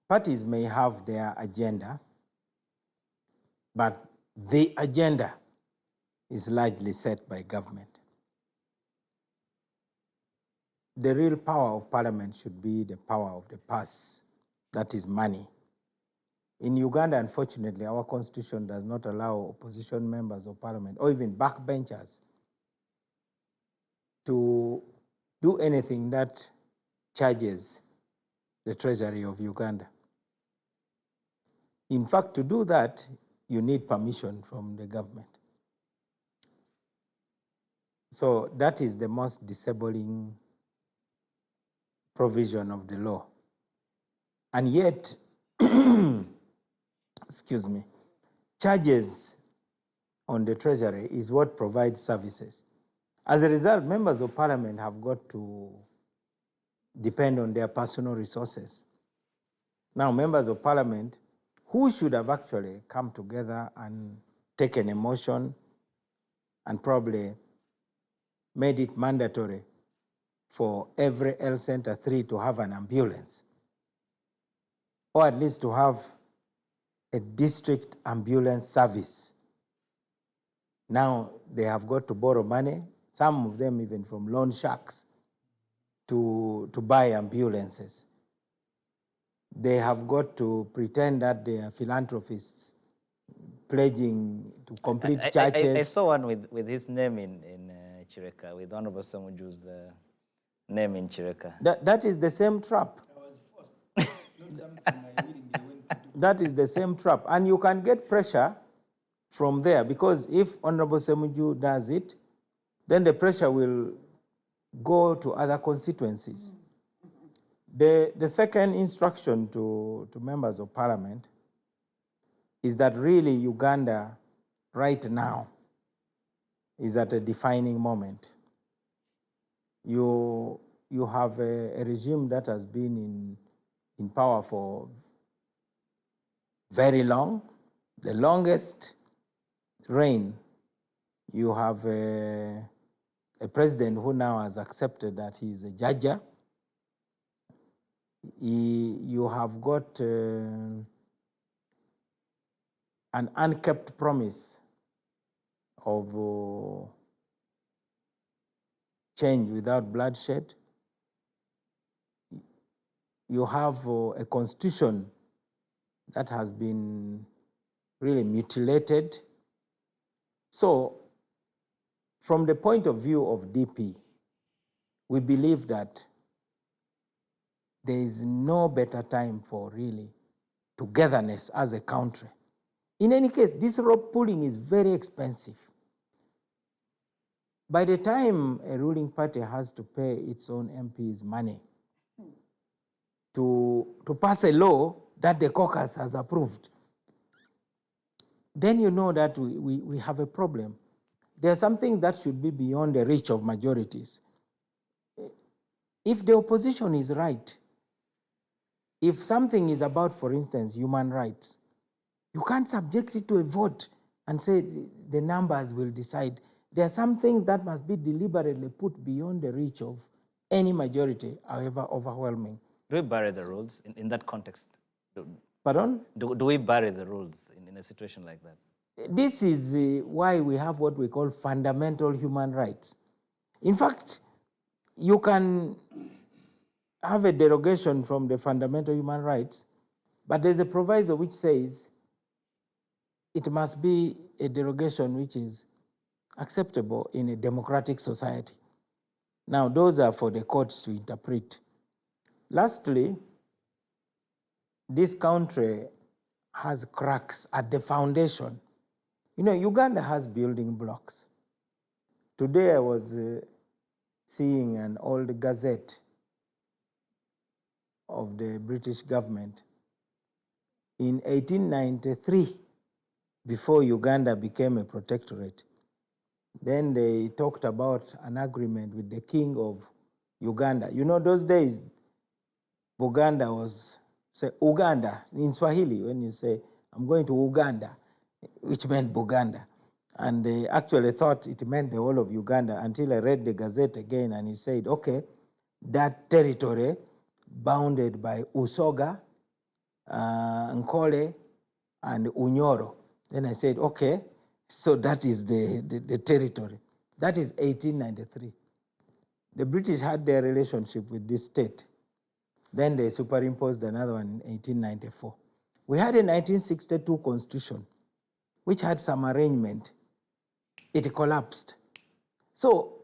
Speaker 3: Parties may have their agenda, but the agenda is largely set by government. The real power of parliament should be the power of the purse, that is money. In Uganda, unfortunately, our constitution does not allow opposition members of parliament or even backbenchers to do anything that charges the treasury of Uganda. In fact, to do that, you need permission from the government. So that is the most disabling provision of the law. And yet, excuse me, charges on the treasury is what provides services. As a result, members of parliament have got to depend on their personal resources. Now, members of parliament who should have actually come together and taken a motion and probably made it mandatory for every L Center 3 to have an ambulance, or at least to have a district ambulance service. Now they have got to borrow money, some of them even from loan sharks, to buy ambulances. They have got to pretend that they are philanthropists, pledging to complete churches.
Speaker 2: I saw one with his name in Chireka, with Honorable Samuju's name in Chireka.
Speaker 3: That is the same trap. That is the same trap. And you can get pressure from there, because if Honorable Semuju does it, then the pressure will go to other constituencies. The second instruction to members of parliament is that really Uganda right now is at a defining moment. You have a regime that has been in power for very long, the longest reign. You have a president who now has accepted that he is a judge. You have got an unkept promise of change without bloodshed. You have a constitution that has been really mutilated. So, from the point of view of DP, we believe that there is no better time for really togetherness as a country. In any case, this rope pulling is very expensive. By the time a ruling party has to pay its own MPs money to pass a law that the caucus has approved, then you know that we have a problem. There are some things that should be beyond the reach of majorities. If the opposition is right, if something is about, for instance, human rights, you can't subject it to a vote and say the numbers will decide. There are some things that must be deliberately put beyond the reach of any majority, however overwhelming.
Speaker 2: Do we bury the rules in that context?
Speaker 3: Pardon?
Speaker 2: Do we bury the rules in a situation like that?
Speaker 3: This is why we have what we call fundamental human rights. In fact, you can have a derogation from the fundamental human rights, but there's a proviso which says it must be a derogation which is acceptable in a democratic society. Now, those are for the courts to interpret. Lastly, this country has cracks at the foundation. You know, Uganda has building blocks. Today I was seeing an old gazette of the British government. In 1893, before Uganda became a protectorate, then they talked about an agreement with the king of Uganda. You know, those days, Buganda was, say, Uganda. In Swahili, when you say, I'm going to Uganda, which meant Buganda. And they actually thought it meant the whole of Uganda until I read the Gazette again and he said, okay, that territory bounded by Usoga, Nkole, and Unyoro. Then I said, okay, so that is the territory. That is 1893. The British had their relationship with this state. Then they superimposed another one in 1894. We had a 1962 constitution, which had some arrangement. It collapsed. So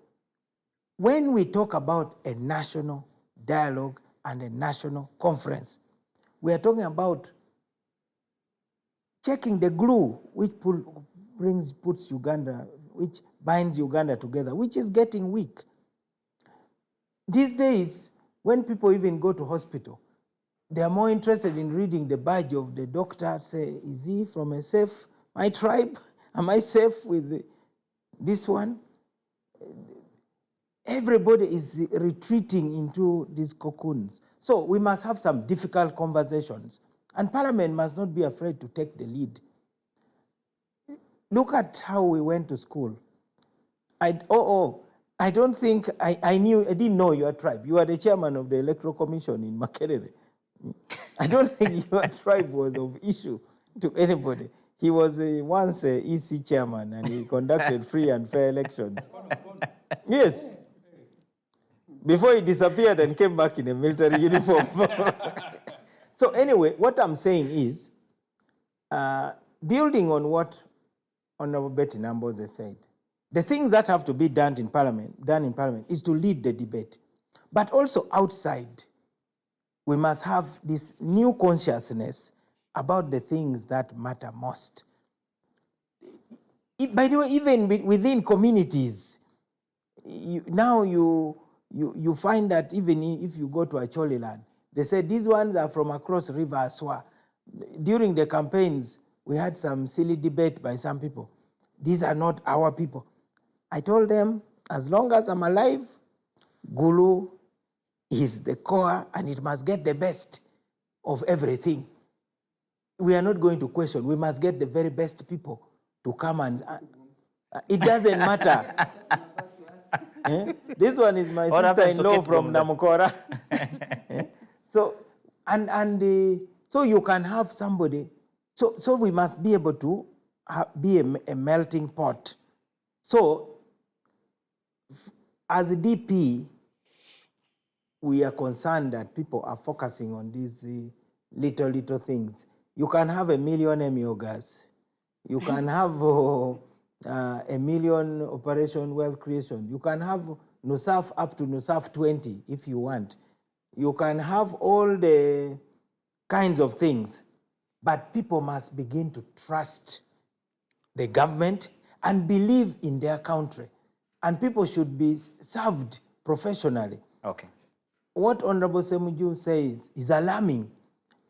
Speaker 3: when we talk about a national dialogue and a national conference, we are talking about checking the glue which puts Uganda, which binds Uganda together, which is getting weak. These days, when people even go to hospital, they are more interested in reading the badge of the doctor, say, is he from my tribe? Am I safe with this one? Everybody is retreating into these cocoons. So we must have some difficult conversations. And Parliament must not be afraid to take the lead. Look at how we went to school. I don't think I didn't know your tribe. You are the chairman of the Electoral Commission in Makerere. I don't think your tribe was of issue to anybody. He was once a EC chairman and he conducted free and fair elections. Yes. Before he disappeared and came back in a military uniform. So anyway, what I'm saying is, building on what Honorable Betty Namboze said, the things that have to be done in Parliament is to lead the debate. But also outside, we must have this new consciousness about the things that matter most. By the way, even within communities, now you find that even if you go to Acholi land, they say these ones are from across River Aswa. During the campaigns, we had some silly debate by some people. These are not our people. I told them, as long as I'm alive, Gulu is the core and it must get the best of everything. We are not going to question. We must get the very best people to come and... it doesn't matter. This one is my sister-in-law from Namukora. So, so you can have somebody. So we must be able to be a melting pot. So as a DP, we are concerned that people are focusing on these little things. You can have 1 million emiogas. You can have 1 million operation wealth creation. You can have NUSAF up to NUSAF 20 if you want. You can have all the kinds of things, but people must begin to trust the government and believe in their country. And people should be served professionally.
Speaker 2: Okay.
Speaker 3: What Honorable Semuju says is alarming.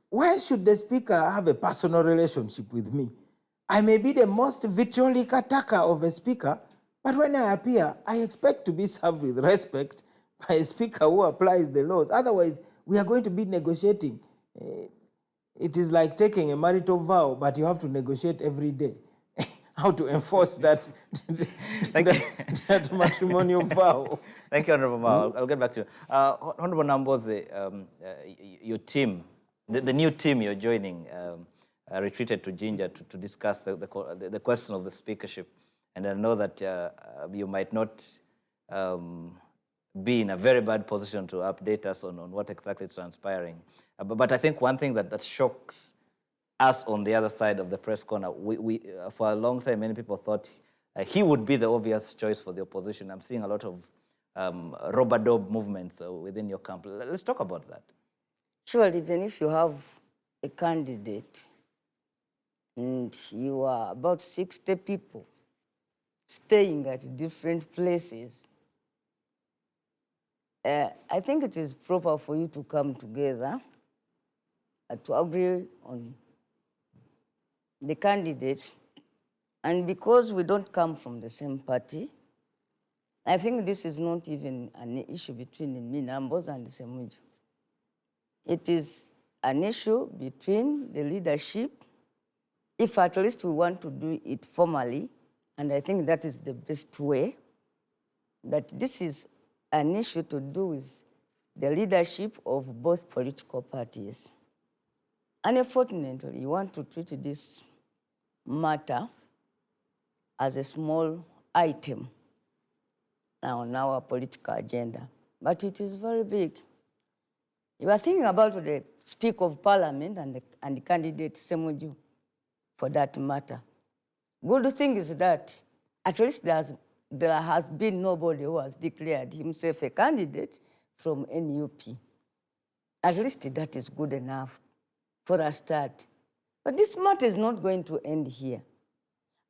Speaker 3: Why should the speaker have a personal relationship with me? I may be the most vitriolic attacker of a speaker, but when I appear, I expect to be served with respect by a speaker who applies the laws. Otherwise, we are going to be negotiating. It is like taking a marital vow, but you have to negotiate every day. How to enforce that, that matrimonial vow.
Speaker 2: Thank you, Honorable Mao. I'll get back to you. Honorable Namboze, your team, the new team you're joining, retreated to Jinja to discuss the question of the speakership. And I know that you might not be in a very bad position to update us on what exactly is transpiring. But I think one thing that shocks us on the other side of the press corner, for a long time, many people thought he would be the obvious choice for the opposition. I'm seeing a lot of rub-a-dub movements within your camp. Let's talk about that.
Speaker 7: Sure, even if you have a candidate and you are about 60 people staying at different places, I think it is proper for you to come together to agree on the candidate. And because we don't come from the same party, I think this is not even an issue between me, Nambos, and Semuju. It is an issue between the leadership, if at least we want to do it formally, and I think that is the best way, that this is an issue to do with the leadership of both political parties. And unfortunately, you want to treat this matter as a small item on our political agenda, but it is very big. You are thinking about the Speaker of Parliament and the candidate Semuju, for that matter. Good thing is that at least there has been nobody who has declared himself a candidate from NUP. At least that is good enough for a start. But this matter is not going to end here.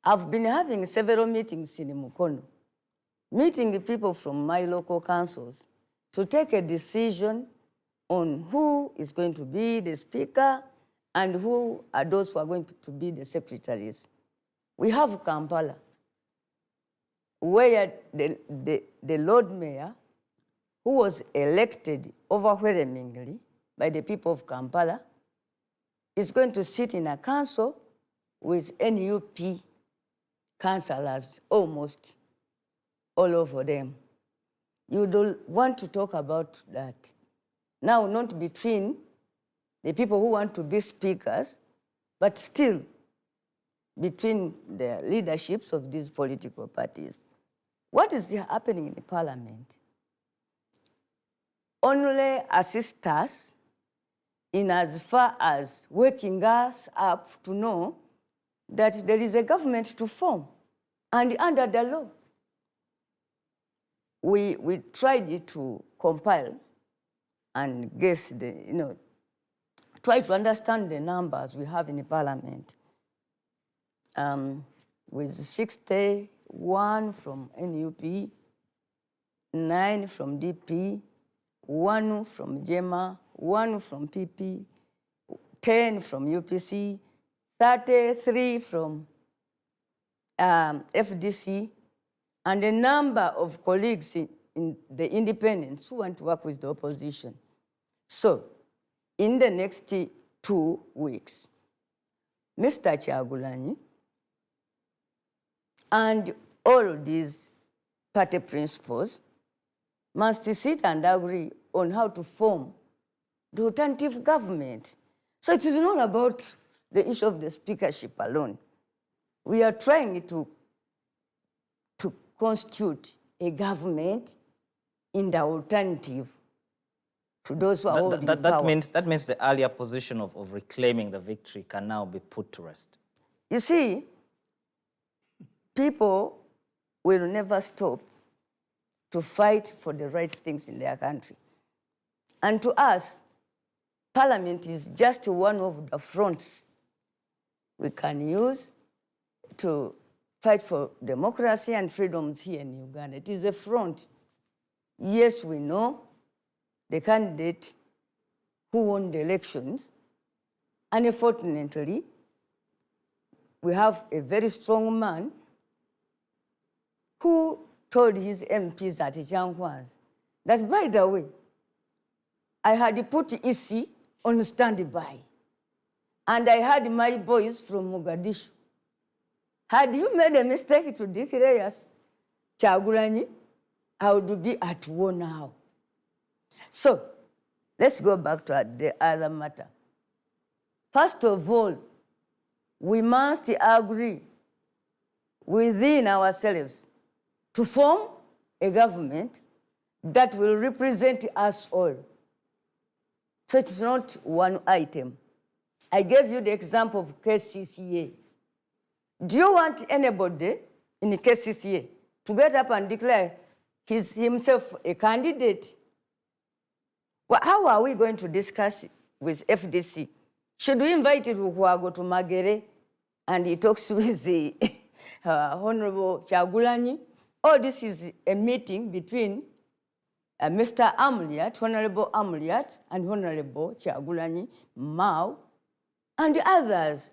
Speaker 7: I've been having several meetings in Mukono, meeting the people from my local councils to take a decision on who is going to be the speaker and who are those who are going to be the secretaries. We have Kampala, where the Lord Mayor, who was elected overwhelmingly by the people of Kampala, is going to sit in a council with NUP councillors almost all over them. You don't want to talk about that. Now, not between the people who want to be speakers, but still between the leaderships of these political parties. What is happening in the parliament? Only assist us in as far as waking us up to know that there is a government to form, and under the law. We tried to compile and guess try to understand the numbers we have in the parliament. With 61 from NUP, 9 from DP, 1 from JEMA, 1 from PP, 10 from UPC, 33 from FDC, and a number of colleagues in the independents who want to work with the opposition. So, in the next 2 weeks, Mr. Kyagulanyi and all of these party principals must sit and agree on how to form the alternative government. So it is not about the issue of the speakership alone. We are trying to constitute a government in the alternative to those who are holding power.
Speaker 2: That means the earlier position of reclaiming the victory can now be put to rest.
Speaker 7: You see, people will never stop to fight for the right things in their country. And to us, Parliament is just one of the fronts we can use to fight for democracy and freedoms here in Uganda. It is a front. Yes, we know the candidate who won the elections. And unfortunately, we have a very strong man who told his MPs at Chankwan's that, by the way, I had put EC on standby, and I had my boys from Mogadishu. Had you made a mistake to declare us Kyagulanyi, I would be at war now. So, let's go back to the other matter. First of all, we must agree within ourselves to form a government that will represent us all. So it's not one item. I gave you the example of KCCA. Do you want anybody in the KCCA to get up and declare himself a candidate? Well, how are we going to discuss with FDC? Should we invite Ruhuago to Magere and he talks with the Honorable Chagulanyi? Or this is a meeting between Mr. Amliat, Honorable Amliat, and Honorable Chagulanyi, Mao, and others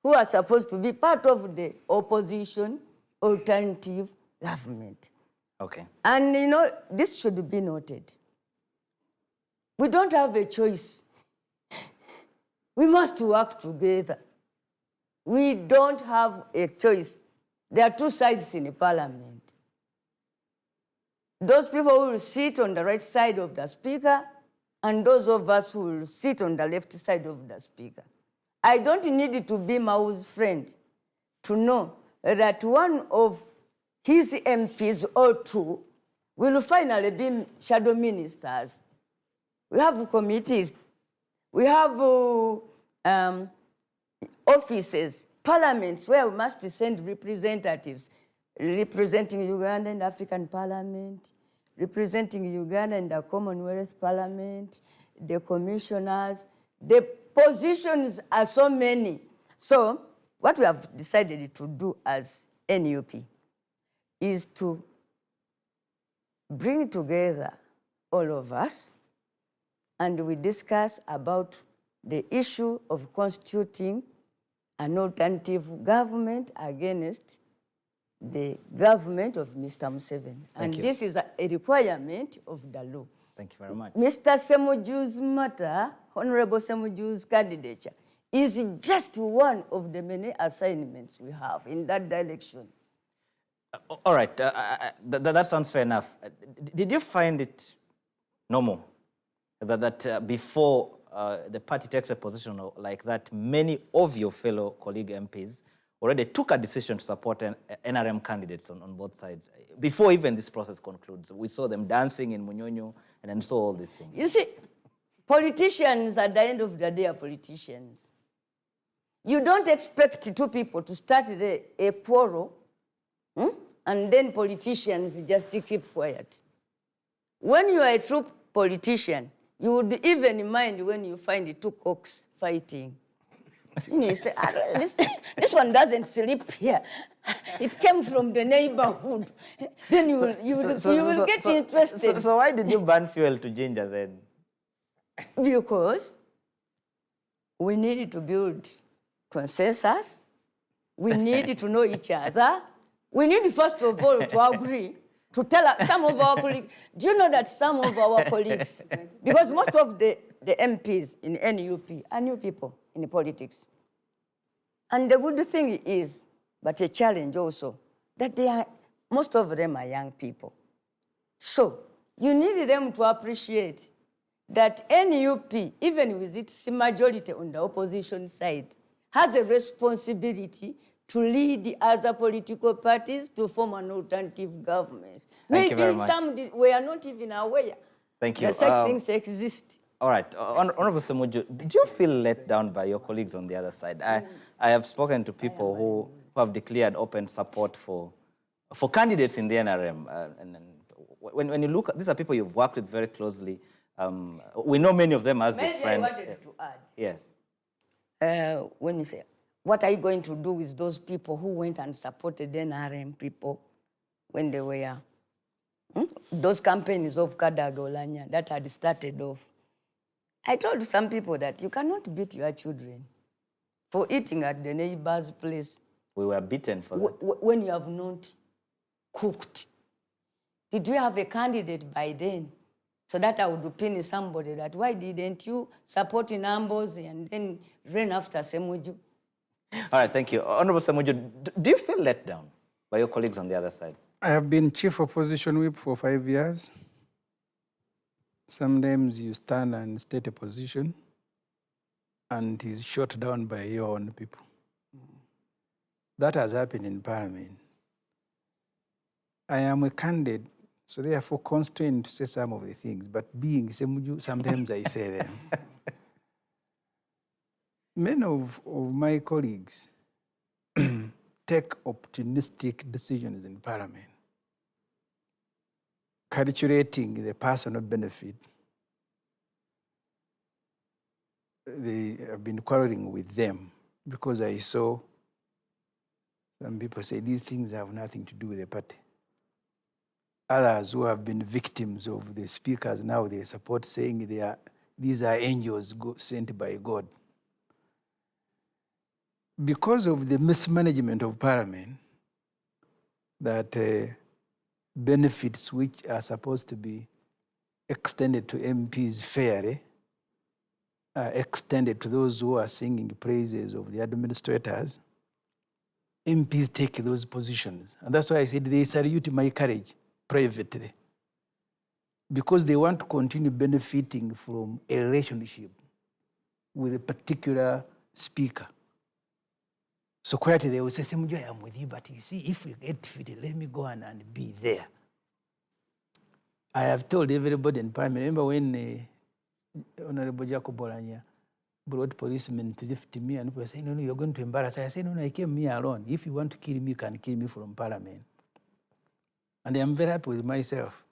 Speaker 7: who are supposed to be part of the opposition alternative government.
Speaker 2: Okay.
Speaker 7: And you know, this should be noted. We don't have a choice. We must work together. We don't have a choice. There are two sides in the parliament. Those people who will sit on the right side of the speaker and those of us who will sit on the left side of the speaker. I don't need to be Mao's friend to know that one of his MPs or two will finally be shadow ministers. We have committees. We have offices, parliaments where we must send representatives representing Uganda in the African Parliament, representing Uganda in the Commonwealth Parliament, the commissioners. The positions are so many. So what we have decided to do as NUP is to bring together all of us and we discuss about the issue of constituting an alternative government against the government of Mr. Museveni. And this is a requirement of the law.
Speaker 2: Thank you very much.
Speaker 7: Mr. Semuju's matter, Honorable Semuju's candidature, is just one of the many assignments we have in that direction.
Speaker 2: All right, that sounds fair enough. Did you find it normal that before the party takes a position like that, many of your fellow colleague MPs already took a decision to support NRM candidates on both sides before even this process concludes? We saw them dancing in Munyonyo and saw all these things.
Speaker 7: You see, politicians at the end of the day are politicians. You don't expect two people to start a quarrel and then politicians just keep quiet. When you are a true politician, you would even mind when you find the two cocks fighting. You say, this one doesn't sleep here. It came from the neighborhood. Then you will get interested.
Speaker 2: So why did you burn fuel to ginger then?
Speaker 7: Because we needed to build consensus. We need to know each other. We need, first of all, to agree, to tell some of our colleagues. Do you know that some of our colleagues, because most of the MPs in NUP are new people in politics. And the good thing is, but a challenge also, that most of them are young people. So you need them to appreciate that NUP, even with its majority on the opposition side, has a responsibility to lead the other political parties to form an alternative government.
Speaker 2: Thank you very
Speaker 7: Maybe
Speaker 2: much.
Speaker 7: some we are not even aware
Speaker 2: Thank you.
Speaker 7: that such things exist.
Speaker 2: All right, Honorable Semuju, did you feel let down by your colleagues on the other side? I have spoken to people who have declared open support for candidates in the NRM. And when you look at, these are people you've worked with very closely. We know many of them as your friends.
Speaker 7: I wanted to add.
Speaker 2: Yes.
Speaker 7: When you say, what are you going to do with those people who went and supported NRM people when they were, those campaigns of Kadagolanya that had started off? I told some people that you cannot beat your children for eating at the neighbor's place.
Speaker 2: We were beaten for that.
Speaker 7: When you have not cooked. Did we have a candidate by then? So that I would pin somebody that, why didn't you support Nambozi and then run after Semuju?
Speaker 2: All right, thank you. Honorable Semuju, do you feel let down by your colleagues on the other side?
Speaker 6: I have been chief opposition whip for 5 years. Sometimes you stand and state a position and it is shot down by your own people. That has happened in Parliament. I am a candidate, so therefore constrained to say some of the things, but being Semuju, sometimes I say them. many of my colleagues take opportunistic decisions in Parliament, calculating the personal benefit. They have been quarreling with them because I saw some people say these things have nothing to do with the party. Others who have been victims of the speakers now, they support saying these are angels sent by God. Because of the mismanagement of Parliament, that benefits which are supposed to be extended to MPs fairly are extended to those who are singing praises of the administrators, MPs take those positions. And that's why I said they salute my courage privately, because they want to continue benefiting from a relationship with a particular speaker. So quietly they will say, Semujo, I am with you, but you see, if we get defeated, let me go and be there. I have told everybody in Parliament, remember when Honorable Jacob Bolanya brought policemen to lift me and people say, no, you're going to embarrass us. I said, no, I came here alone. If you want to kill me, you can kill me from Parliament. And I'm very happy with myself.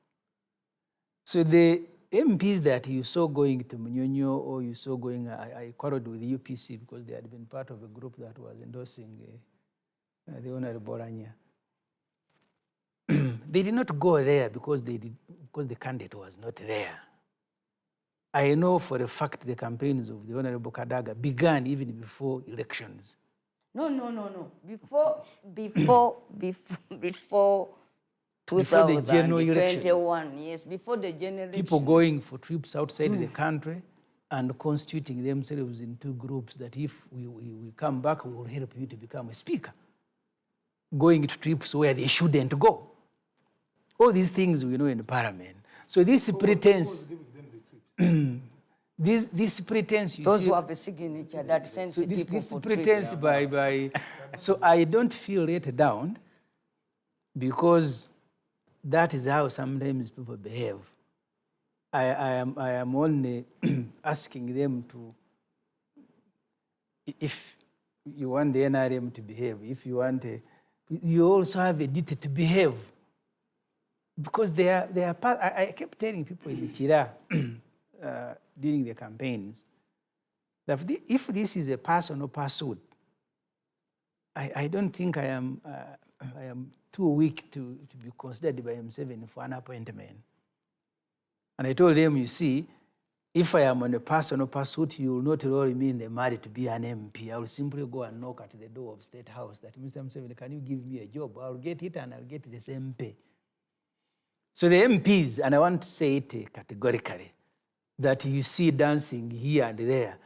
Speaker 6: So the MPs that you saw going to Munyonyo or you saw going, I quarreled with the UPC because they had been part of a group that was endorsing the Honorable Bolanya. They did not go there because the candidate was not there. I know for a fact the campaigns of the Honorable Kadaga began even before elections.
Speaker 7: No. Before
Speaker 6: Before the general elections.
Speaker 7: 2021, yes, before the general elections.
Speaker 6: People going for trips outside the country and constituting themselves into groups that if we come back, we will help you to become a speaker. Going to trips where they shouldn't go. All these things we know in Parliament. So this pretense, this pretense, you
Speaker 7: Those
Speaker 6: see,
Speaker 7: who have a signature that sends
Speaker 6: so
Speaker 7: people
Speaker 6: this
Speaker 7: for
Speaker 6: pretense
Speaker 7: trips.
Speaker 6: by so I don't feel let down, because that is how sometimes people behave. I am only asking them to, if you want the NRM to behave, if you want you also have a duty to behave. Because they are I kept telling people in the Chira during the campaigns that if this is a personal pursuit, I don't think I am too weak to be considered by M7 for an appointment. And I told them, you see, if I am on a personal pursuit, you will not roll me in the mud to be an MP. I will simply go and knock at the door of State House that, Mr. M7, can you give me a job? I'll get it and I'll get the same pay. So the MPs, and I want to say it categorically, that you see dancing here and there,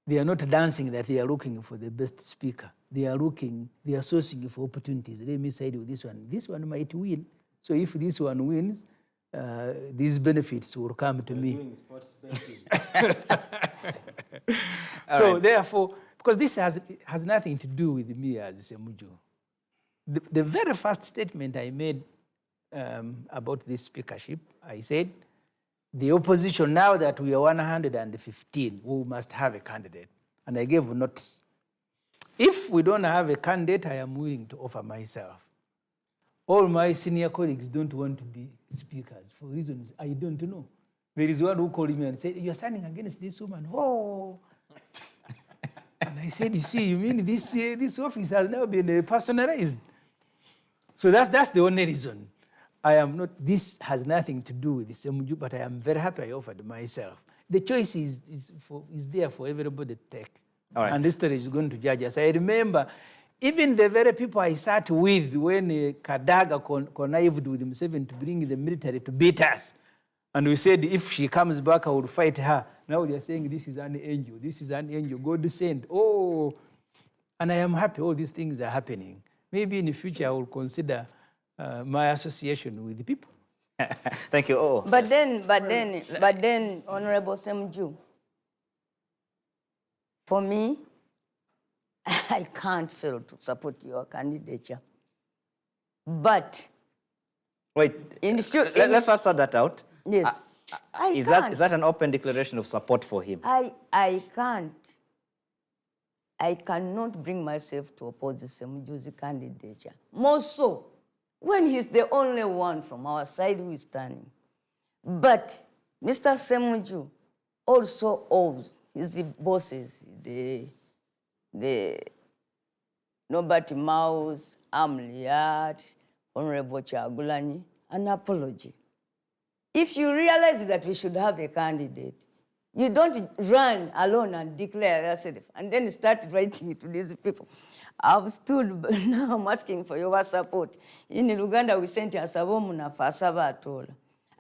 Speaker 6: they are not dancing that they are looking for the best speaker. They are sourcing for opportunities. Let me side with this one. This one might win. So if this one wins, these benefits will come to me.
Speaker 3: Doing sports betting.
Speaker 6: So
Speaker 2: right.
Speaker 6: therefore, because this has nothing to do with me as Semujo. The very first statement I made about this speakership, I said, the opposition, now that we are 115, we must have a candidate. And I gave notice. If we don't have a candidate, I am willing to offer myself. All my senior colleagues don't want to be speakers for reasons I don't know. There is one who called me and said, you're standing against this woman. Oh. And I said, you see, you mean this office has now been personalized? So that's the only reason. I am not, this has nothing to do with the Semuju, but I am very happy I offered myself. The choice is there for everybody to take.
Speaker 2: All right.
Speaker 6: And history is going to judge us. I remember even the very people I sat with when Kadaga connived with himself to bring the military to beat us. And we said, if she comes back, I will fight her. Now they are saying, this is an angel. This is an angel. God sent. Oh. And I am happy all these things are happening. Maybe in the future I will consider my association with the people.
Speaker 2: Thank you. Oh.
Speaker 7: But then, Honorable Semju, for me, I can't fail to support your candidature. But
Speaker 2: Wait,
Speaker 7: in the future,
Speaker 2: let's not sort that out.
Speaker 7: Yes.
Speaker 2: Is that an open declaration of support for him?
Speaker 7: I can't. I cannot bring myself to oppose the Semuju's candidature. More so, when he's the only one from our side who is standing. But Mr. Semuju also owes his bosses, the Nobert Mouse, Amliat, Honorable Chagulanyi, an apology. If you realize that we should have a candidate, you don't run alone and declare yourself and then start writing to these people. I've stood, but now I'm asking for your support. In Uganda, we sent Asabomuna for Asaba.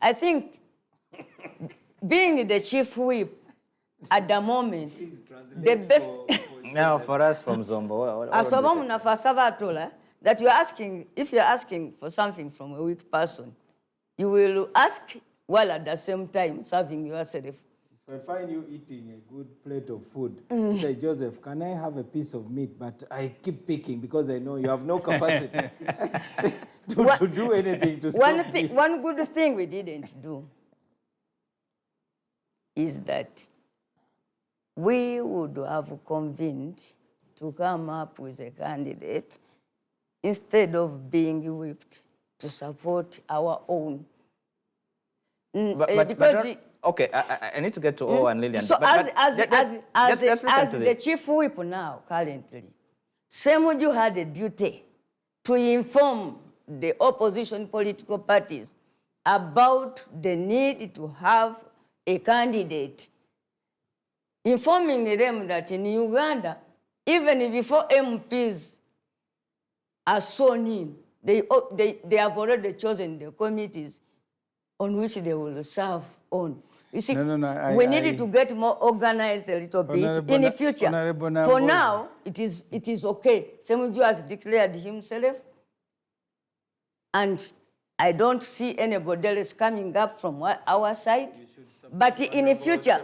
Speaker 7: I think being the chief whip at the moment, the best.
Speaker 2: Now, for us from Zombo,
Speaker 7: Asabomuna for Asaba, that you're asking, if you're asking for something from a weak person, you will ask while at the same time serving yourself.
Speaker 3: If I find you eating a good plate of food, say, Joseph, can I have a piece of meat? But I keep picking because I know you have no capacity to do anything to stop me.
Speaker 7: One good thing we didn't do is that we would have convened to come up with a candidate instead of being whipped to support our own.
Speaker 2: Okay, I need to get to Owen and Lillian.
Speaker 7: So as the chief whip now, currently, Semuju had a duty to inform the opposition political parties about the need to have a candidate, informing them that in Uganda, even before MPs are sworn in, they have already chosen the committees on which they will serve on. You see, we needed to get more organized a little bit in the future. For now, it is okay. Semuju has declared himself, and I don't see anybody else coming up from our side. But in the future,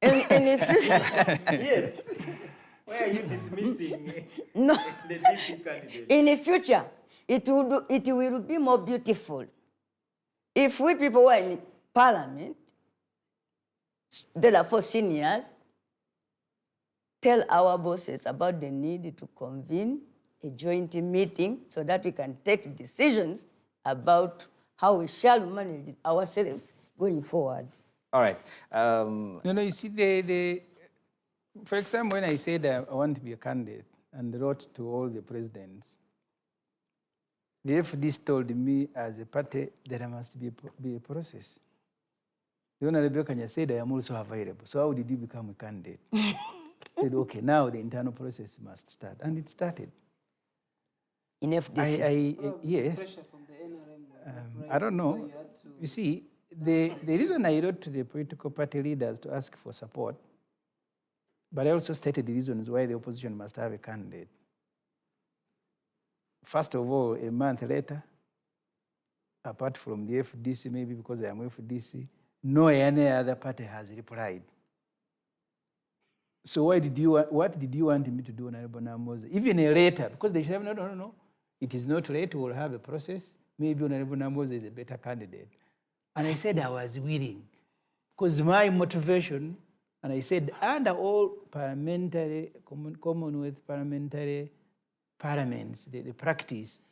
Speaker 7: in the future,
Speaker 3: Yes. Why are you dismissing
Speaker 7: no.
Speaker 3: the DC candidate?
Speaker 7: In the future, it will be more beautiful if we people were in Parliament, therefore seniors, tell our bosses about the need to convene a joint meeting so that we can take decisions about how we shall manage ourselves going forward.
Speaker 2: All right.
Speaker 6: No, you see, for example, when I said I want to be a candidate and wrote to all the presidents, the FDs told me as a party there must be a process. The Honorable Kanya said I am also available. So how did you become a candidate? I said, okay, now the internal process must start. And it started.
Speaker 7: In FDC?
Speaker 6: Yes.
Speaker 5: Pressure from the NRM was
Speaker 6: I don't know.
Speaker 5: So you had to,
Speaker 6: you see, the reason I wrote to the political party leaders to ask for support, but I also stated the reasons why the opposition must have a candidate. First of all, a month later, apart from the FDC, maybe because I am FDC, no any other party has replied. So what did you want me to do, Honorable Namoza? Even a letter, because they said, no. It is not late, we'll have a process. Maybe Honorable Namoza is a better candidate. And I said I was willing, because my motivation, and I said, under all parliamentary, Commonwealth parliamentary parliaments, the practice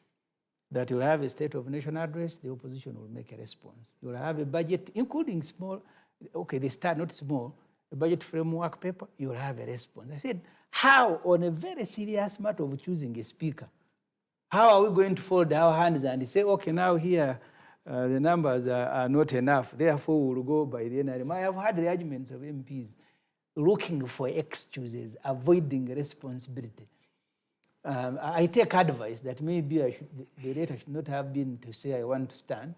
Speaker 6: that you'll have a State of Nation address, the opposition will make a response. You'll have a budget, including small, okay, they start not small, a budget framework paper, you'll have a response. I said, how, on a very serious matter of choosing a speaker, how are we going to fold our hands and say, okay, now here, the numbers are not enough, therefore we'll go by the NRM. I have had the arguments of MPs looking for excuses, avoiding responsibility. I take advice that maybe the letter should not have been to say I want to stand,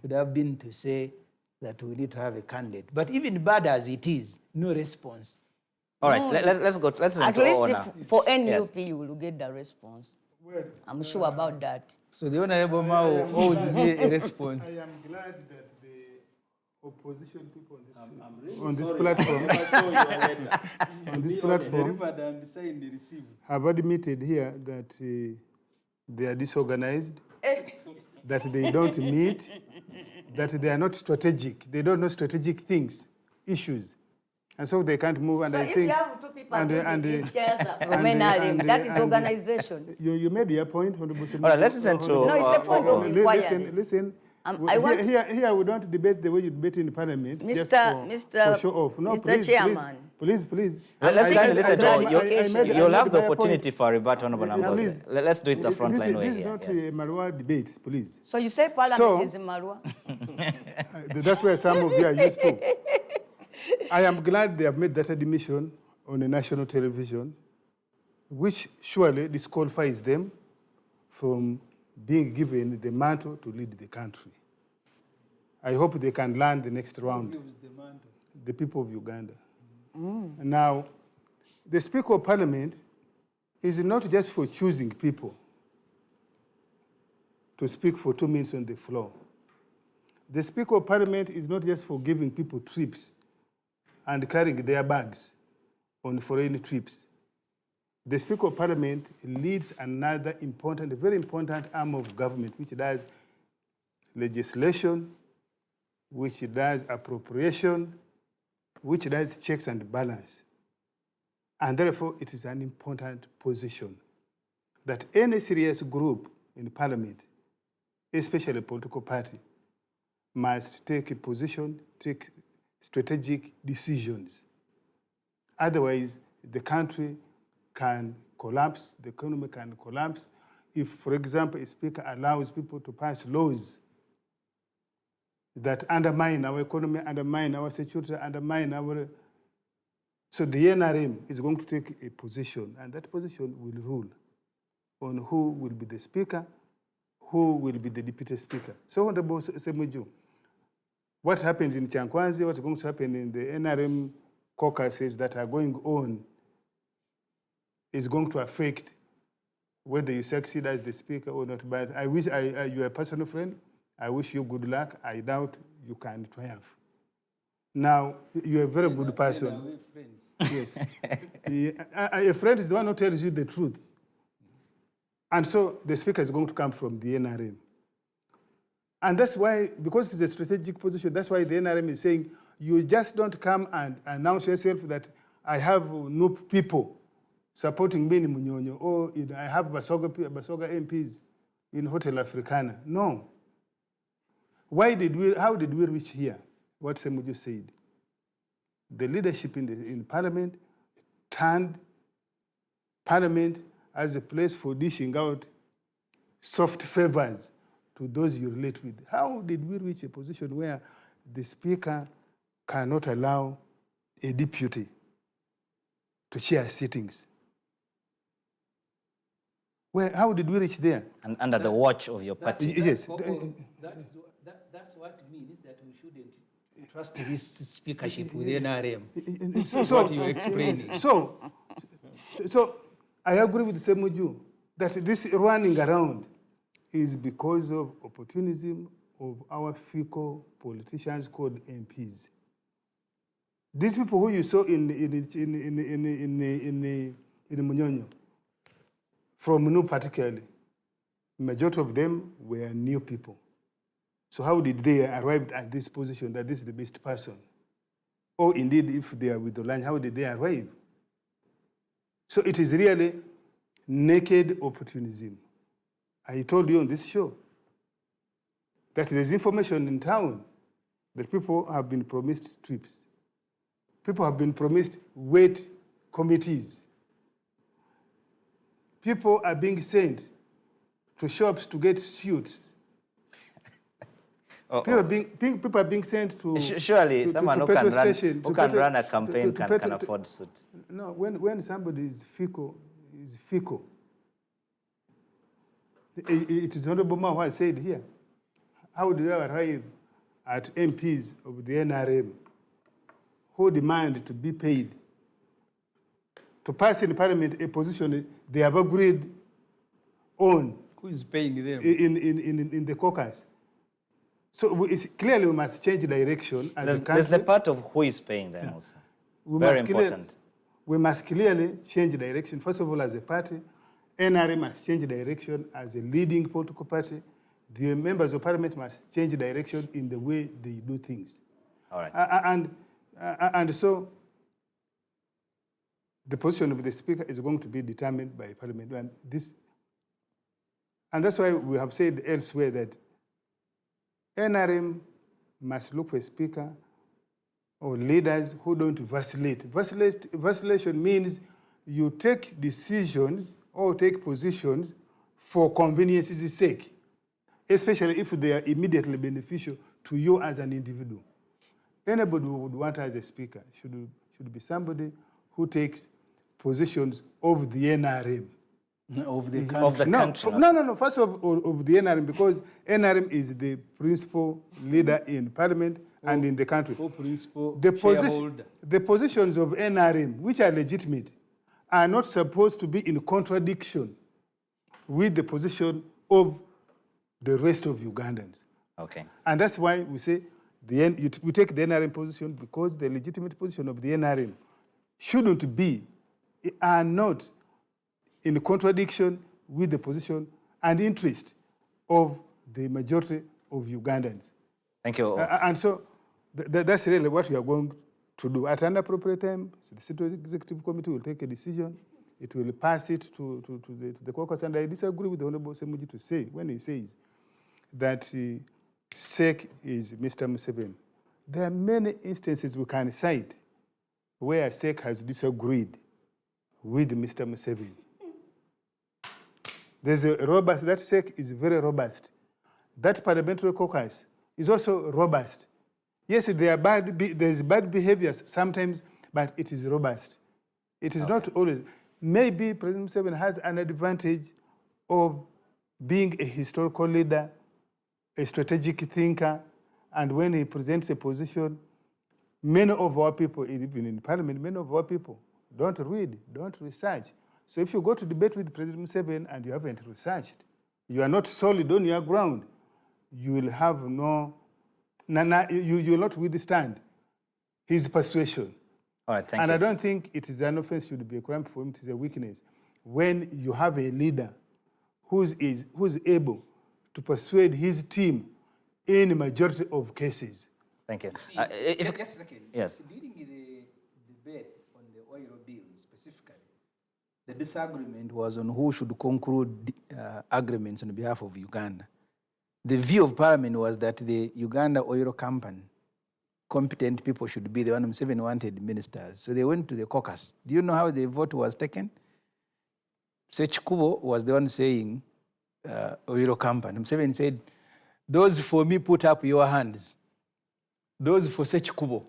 Speaker 6: should have been to say that we need to have a candidate. But even bad as it is, no response.
Speaker 2: All right, let's go. Let's
Speaker 7: at
Speaker 2: go
Speaker 7: least
Speaker 2: on
Speaker 7: for NUP, you will get the response.
Speaker 4: Well,
Speaker 7: I'm sure about that.
Speaker 6: So the Honorable Mao owes me a response.
Speaker 4: I am glad that the opposition people on this platform have admitted here that they are disorganized, that they don't meet, that they are not strategic. They don't know strategic things, issues. And so they can't move. And
Speaker 7: So
Speaker 4: I
Speaker 7: if
Speaker 4: think,
Speaker 7: you have two people
Speaker 4: and-
Speaker 7: losing
Speaker 4: and-
Speaker 7: each other from
Speaker 4: and-
Speaker 7: NRM,
Speaker 4: and-
Speaker 7: that is
Speaker 4: and-
Speaker 7: organization.
Speaker 4: You made your point, Honorable
Speaker 2: All right, let's listen to.
Speaker 7: No, it's a point of inquiry.
Speaker 4: Listen.
Speaker 7: I want-
Speaker 4: Here we don't debate the way you debate in Parliament. just for show off. No,
Speaker 7: Mr. Chairman.
Speaker 4: Please.
Speaker 2: Let's
Speaker 7: seeking
Speaker 2: listen to.
Speaker 7: clarification.
Speaker 2: You'll have the
Speaker 4: my point.
Speaker 2: opportunity for a rebuttal, Honorable Namboze.
Speaker 4: Please.
Speaker 2: Let's do it the frontline way
Speaker 4: This is
Speaker 2: here.
Speaker 4: not
Speaker 2: Yes.
Speaker 4: a Marwa debate, please.
Speaker 7: So you say Parliament
Speaker 4: So-
Speaker 7: is in Marwa?
Speaker 4: That's where some of you are used to. I am glad they have made that admission on a national television, which surely disqualifies them from being given the mantle to lead the country. I hope they can learn the next round. The people of Uganda. Now, the Speaker of Parliament is not just for choosing people to speak for 2 minutes on the floor. The Speaker of Parliament is not just for giving people trips and carrying their bags on foreign trips. The Speaker of Parliament leads another important, very important arm of government, which does legislation, which does appropriation, which does checks and balance. And therefore, it is an important position that any serious group in Parliament, especially a political party, must take a position, take strategic decisions. Otherwise, the country can collapse, the economy can collapse. If, for example, a speaker allows people to pass laws that undermine our economy, undermine our security, undermine our... So the NRM is going to take a position, and that position will rule on who will be the speaker, who will be the deputy speaker. So Honorable Semuju, what happens in Chankwanzi, what's going to happen in the NRM caucuses that are going on is going to affect whether you succeed as the speaker or not. But I wish you're a personal friend. I wish you good luck. I doubt you can triumph. Now, you're a very good person. Yes. A friend is the one who tells you the truth. And so the speaker is going to come from the NRM. And that's why, because it's a strategic position, that's why the NRM is saying, you just don't come and announce yourself that I have no people supporting me in Munyonyo, or I have Basoga MPs in Hotel Africana. No. How did we reach here? What Semuju said. The leadership in Parliament turned Parliament as a place for dishing out soft favors to those you relate with. How did we reach a position where the speaker cannot allow a deputy to chair sittings? How did we reach there?
Speaker 2: And under the watch of your party.
Speaker 4: Yes.
Speaker 6: That's what it means, that we shouldn't trust this speakership with NRM.
Speaker 4: So
Speaker 6: what you're explaining.
Speaker 4: So I agree with Semuju that this running around is because of opportunism of our fickle politicians called MPs. These people who you saw in Munyonyo, from Munu particularly, majority of them were new people. So how did they arrive at this position that this is the best person? Or indeed, if they are with the line, how did they arrive? So it is really naked opportunism. I told you on this show that there's information in town that people have been promised trips. People have been promised weight committees. People are being sent to shops to get suits. People are being sent to
Speaker 2: Surely someone who
Speaker 4: petrol
Speaker 2: can run,
Speaker 4: station,
Speaker 2: who can run a campaign can afford suits.
Speaker 4: No, when somebody is fickle, It is Honorable Ma who has said here, how did I arrive at MPs of the NRM who demand to be paid to pass in Parliament a position they have agreed on?
Speaker 6: Who is paying them?
Speaker 4: In the caucus. So clearly we must change direction as a country.
Speaker 2: There's the part of who is paying them also. Very important.
Speaker 4: We must clearly change direction. First of all, as a party, NRM must change direction as a leading political party. The members of Parliament must change direction in the way they do things.
Speaker 2: All right.
Speaker 4: And so the position of the Speaker is going to be determined by Parliament. And that's why we have said elsewhere that NRM must look for a Speaker or leaders who don't vacillate. Vacillation means you take decisions or take positions for convenience's sake, especially if they are immediately beneficial to you as an individual. Anybody who would want as a Speaker should be somebody who takes positions of the NRM.
Speaker 6: Of the country.
Speaker 2: Of the country.
Speaker 4: No. First of the NRM, because NRM is the principal leader in Parliament and in the country. The positions of NRM, which are legitimate, are not supposed to be in contradiction with the position of the rest of Ugandans.
Speaker 2: Okay.
Speaker 4: And that's why we say we take the NRM position, because the legitimate position of the NRM shouldn't be, are not in contradiction with the position and interest of the majority of Ugandans.
Speaker 2: Thank you.
Speaker 4: And so that's really what we are going to do. At an appropriate time, the State Executive Committee will take a decision. It will pass it to the caucus. And I disagree with the Honorable Semuji to say, when he says that SEC is Mr. Museveni. There are many instances we can cite where SEC has disagreed with Mr. Museveni. There's a robust, that SEC is very robust. That parliamentary caucus is also robust. Yes, there's bad behaviors sometimes, but it is robust. It is not always. Maybe President Museveni has an advantage of being a historical leader, a strategic thinker, and when he presents a position, many of our people, even in Parliament, many of our people don't read, don't research. So if you go to debate with President Museveni and you haven't researched, you are not solid on your ground, you will have you will not withstand his persuasion.
Speaker 2: All right, thank you.
Speaker 4: And I don't think it is an offense, should be a crime for him, it is a weakness. When you have a leader who's able to persuade his team in a majority of cases.
Speaker 2: Thank you.
Speaker 8: Just a second.
Speaker 2: Yes.
Speaker 8: During the debate on the oil bill specifically, the disagreement was on who should conclude agreements on behalf of Uganda. The view of Parliament was that the Uganda Oil Company, competent people should be the one. Museveni wanted ministers. So they went to the caucus. Do you know how the vote was taken? Sechikubo was the one saying, Oil Company. Museveni said, those for me, put up your hands. Those for Sechikubo.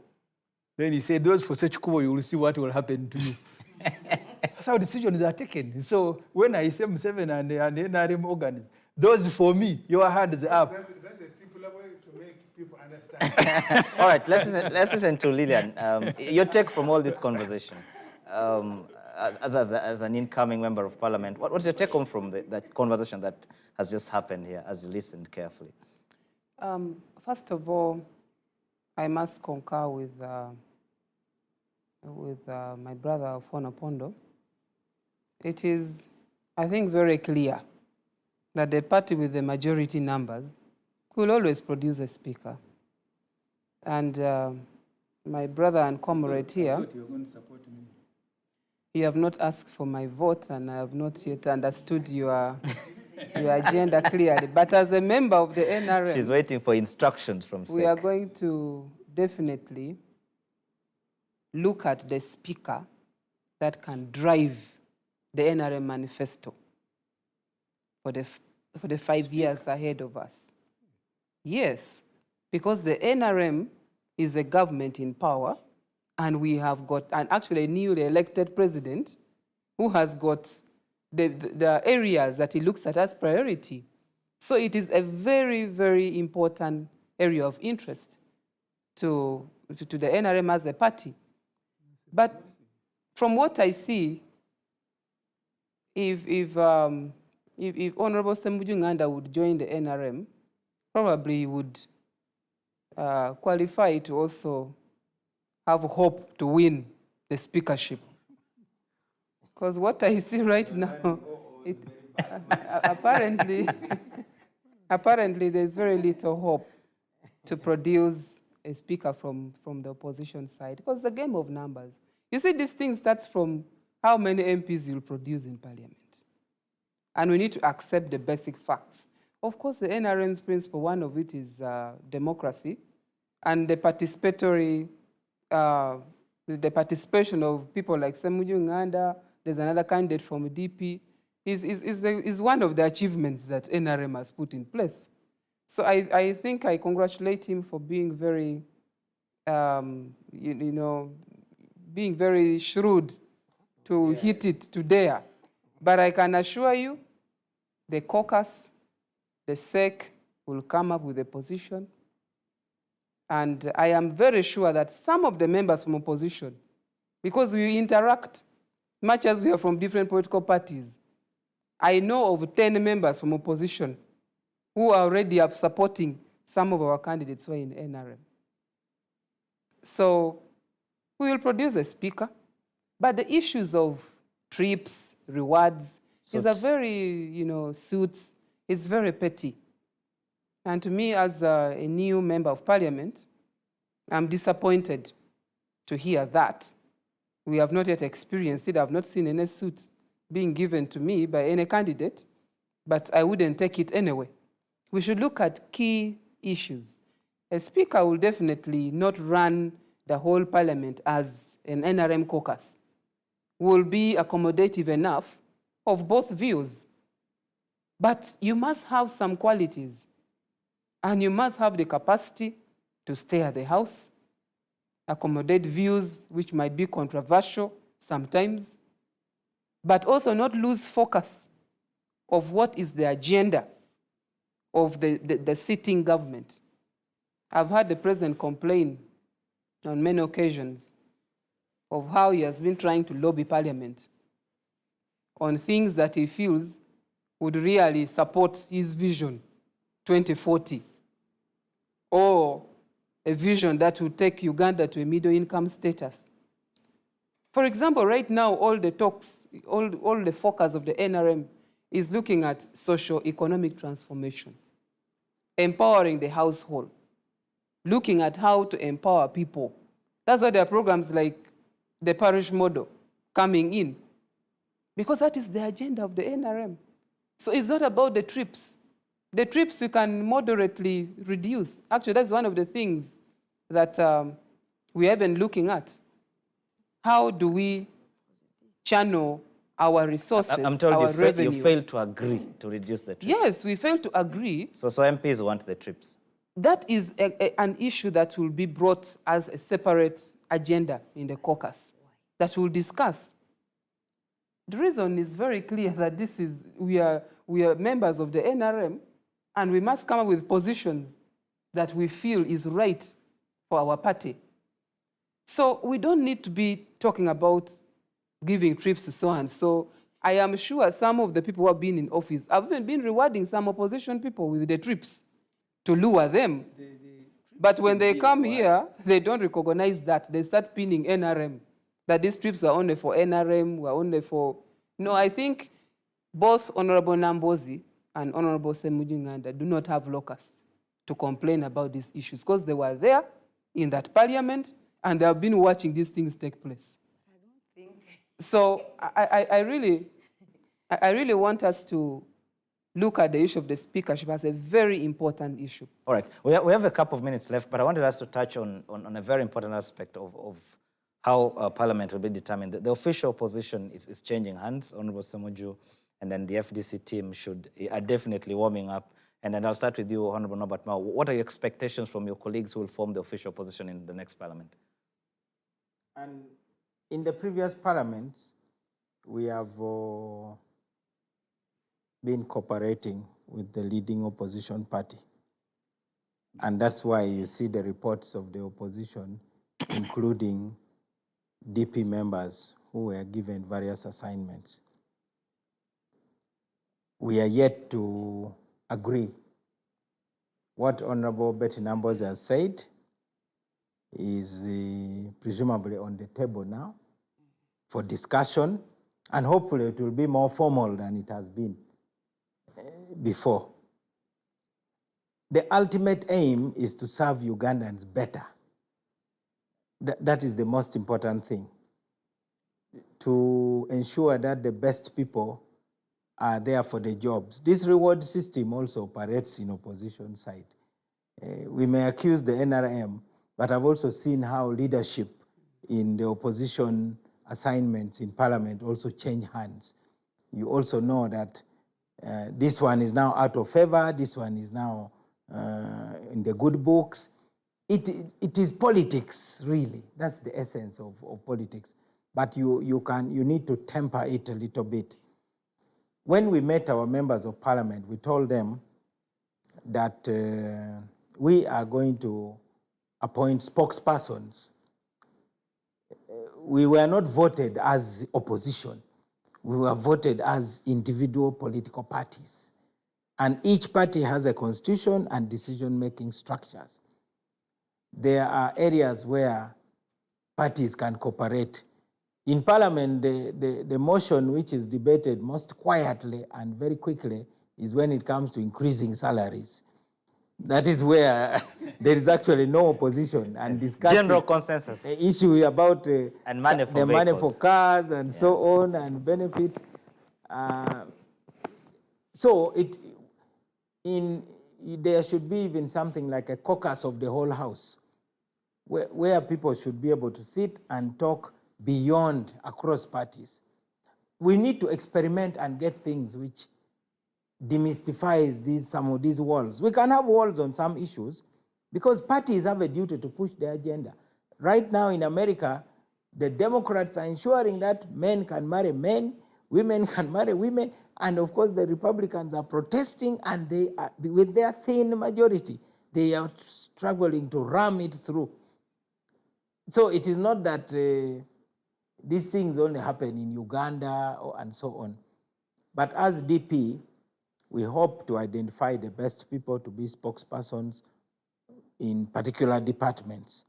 Speaker 8: Then he said, those for Sechikubo, you will see what will happen to you. That's how decisions are taken. So when I say Museveni and the NRM organs, those for me, your hands up.
Speaker 4: That's a simpler way to make people understand.
Speaker 2: All right, let's listen to Lillian. Your take from all this conversation. As an incoming member of Parliament, what's your take home from that conversation that has just happened here as you listened carefully?
Speaker 5: First of all, I must concur with my brother Fono Pondo. It is, I think, very clear that the party with the majority numbers will always produce a speaker. And my brother and comrade here,
Speaker 8: You're going to support me.
Speaker 5: you have not asked for my vote, and I have not yet understood your agenda clearly. But as a member of the NRM,
Speaker 2: She's waiting for instructions from SEC.
Speaker 5: we are going to definitely look at the speaker that can drive the NRM manifesto for the 5 years ahead of us. Yes, because the NRM is a government in power, and we have got actually a newly elected president who has got the areas that he looks at as priority. So it is a very, very important area of interest to the NRM as a party. But from what I see, if Honorable Sembujunganda would join the NRM, probably he would qualify to also have hope to win the speakership. Because what I see right now, apparently there's very little hope to produce a speaker from the opposition side, because it's a game of numbers. You see, this thing starts from how many MPs you'll produce in parliament. And we need to accept the basic facts. Of course, the NRM's principle, one of it is democracy and the participatory, the participation of people like Semuju Nganda, there's another candidate from DP, is one of the achievements that NRM has put in place. So I think I congratulate him for being very, being very shrewd to hit it to there. But I can assure you, the caucus, the SEC will come up with a position. And I am very sure that some of the members from opposition, because we interact, much as we are from different political parties, I know of 10 members from opposition who are already supporting some of our candidates who are in NRM. So we will produce a speaker, but the issues of trips, rewards, is a very, suits, it's very petty. And to me, as a new member of parliament, I'm disappointed to hear that. We have not yet experienced it. I've not seen any suits being given to me by any candidate, but I wouldn't take it anyway. We should look at key issues. A speaker will definitely not run the whole parliament as an NRM caucus. Will be accommodative enough of both views. But you must have some qualities, and you must have the capacity to stay at the house, accommodate views which might be controversial sometimes, but also not lose focus of what is the agenda of the sitting government. I've heard the president complain on many occasions of how he has been trying to lobby parliament on things that he feels would really support his vision 2040, or a vision that will take Uganda to a middle-income status. For example, right now, all the talks, all the focus of the NRM is looking at socio-economic transformation, empowering the household, looking at how to empower people. That's why there are programs like the parish model coming in, because that is the agenda of the NRM. So it's not about the trips. The trips you can moderately reduce. Actually, that's one of the things that we have been looking at. How do we channel our resources,
Speaker 2: I'm told
Speaker 5: our revenue?
Speaker 2: you failed to agree to reduce the trips.
Speaker 5: Yes, we failed to agree.
Speaker 2: So MPs want the trips.
Speaker 5: That is an issue that will be brought as a separate agenda in the caucus that we'll discuss. The reason is very clear that we are members of the NRM, and we must come up with positions that we feel is right for our party. So we don't need to be talking about giving trips to so and so. I am sure some of the people who have been in office have even been rewarding some opposition people with the trips to lure them. But when they come here, they don't recognize that. They start pinning NRM, that these trips are only for NRM, were only for... No, I think both Honorable Nambozi and Honorable Semuju Nganda do not have locus to complain about these issues, because they were there in that parliament and they have been watching these things take place. I don't think... So I really want us to look at the issue of the speakership as a very important issue.
Speaker 2: All right, we have a couple of minutes left, but I wanted us to touch on a very important aspect of how Parliament will be determined. The official position is changing hands. Honorable Semuju and then the FDC team are definitely warming up. And then I'll start with you, Honorable Norbert Mao. What are your expectations from your colleagues who will form the official position in the next Parliament?
Speaker 3: And in the previous parliaments, we have been cooperating with the leading opposition party. And that's why you see the reports of the opposition, including DP members who were given various assignments. We are yet to agree. What Honorable Betty Nambozi has said is presumably on the table now for discussion, and hopefully it will be more formal than it has been before. The ultimate aim is to serve Ugandans better. That is the most important thing. to ensure that the best people are there for the jobs. This reward system also operates in opposition side. We may accuse the NRM, but I've also seen how leadership in the opposition assignments in parliament also change hands. You also know that this one is now out of favor, this one is now in the good books. It is politics, really. That's the essence of politics. But you need to temper it a little bit. When we met our members of parliament, we told them that we are going to appoint spokespersons. We were not voted as opposition. We were voted as individual political parties. And each party has a constitution and decision-making structures. There are areas where parties can cooperate. In parliament, the motion which is debated most quietly and very quickly is when it comes to increasing salaries. That is where there is actually no opposition and discussing
Speaker 2: general consensus.
Speaker 3: The issue about
Speaker 2: and money for
Speaker 3: the money for
Speaker 2: vehicles.
Speaker 3: cars and so on and benefits. So there should be even something like a caucus of the whole house, where people should be able to sit and talk beyond across parties. We need to experiment and get things which demystifies some of these walls. We can have walls on some issues because parties have a duty to push their agenda. Right now in America, the Democrats are ensuring that men can marry men, women can marry women, and of course the Republicans are protesting, and they are, with their thin majority, they are struggling to ram it through. So it is not that these things only happen in Uganda and so on. But as DP, we hope to identify the best people to be spokespersons in particular departments.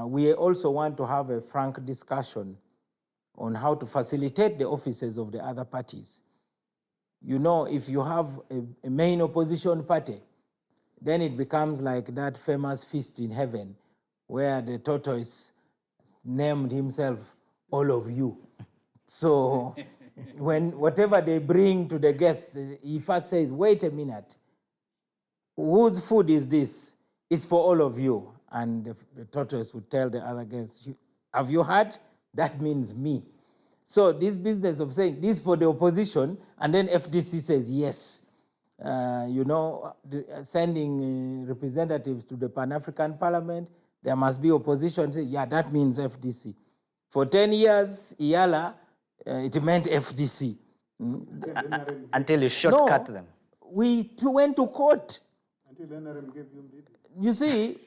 Speaker 3: We also want to have a frank discussion on how to facilitate the offices of the other parties. You know, if you have a main opposition party, then it becomes like that famous feast in heaven where the tortoise named himself all of you. So whatever they bring to the guests, he first says, wait a minute, whose food is this? It's for all of you. And the tortoise would tell the other guests, have you heard? That means me. So this business of saying this for the opposition, and then FDC says yes. You know, sending representatives to the Pan-African Parliament, there must be opposition. Say, yeah, that means FDC. For 10 years, IALA, it meant FDC.
Speaker 2: Until you shortcut them.
Speaker 3: We went to court.
Speaker 4: Until NRM gave you media.
Speaker 3: You see,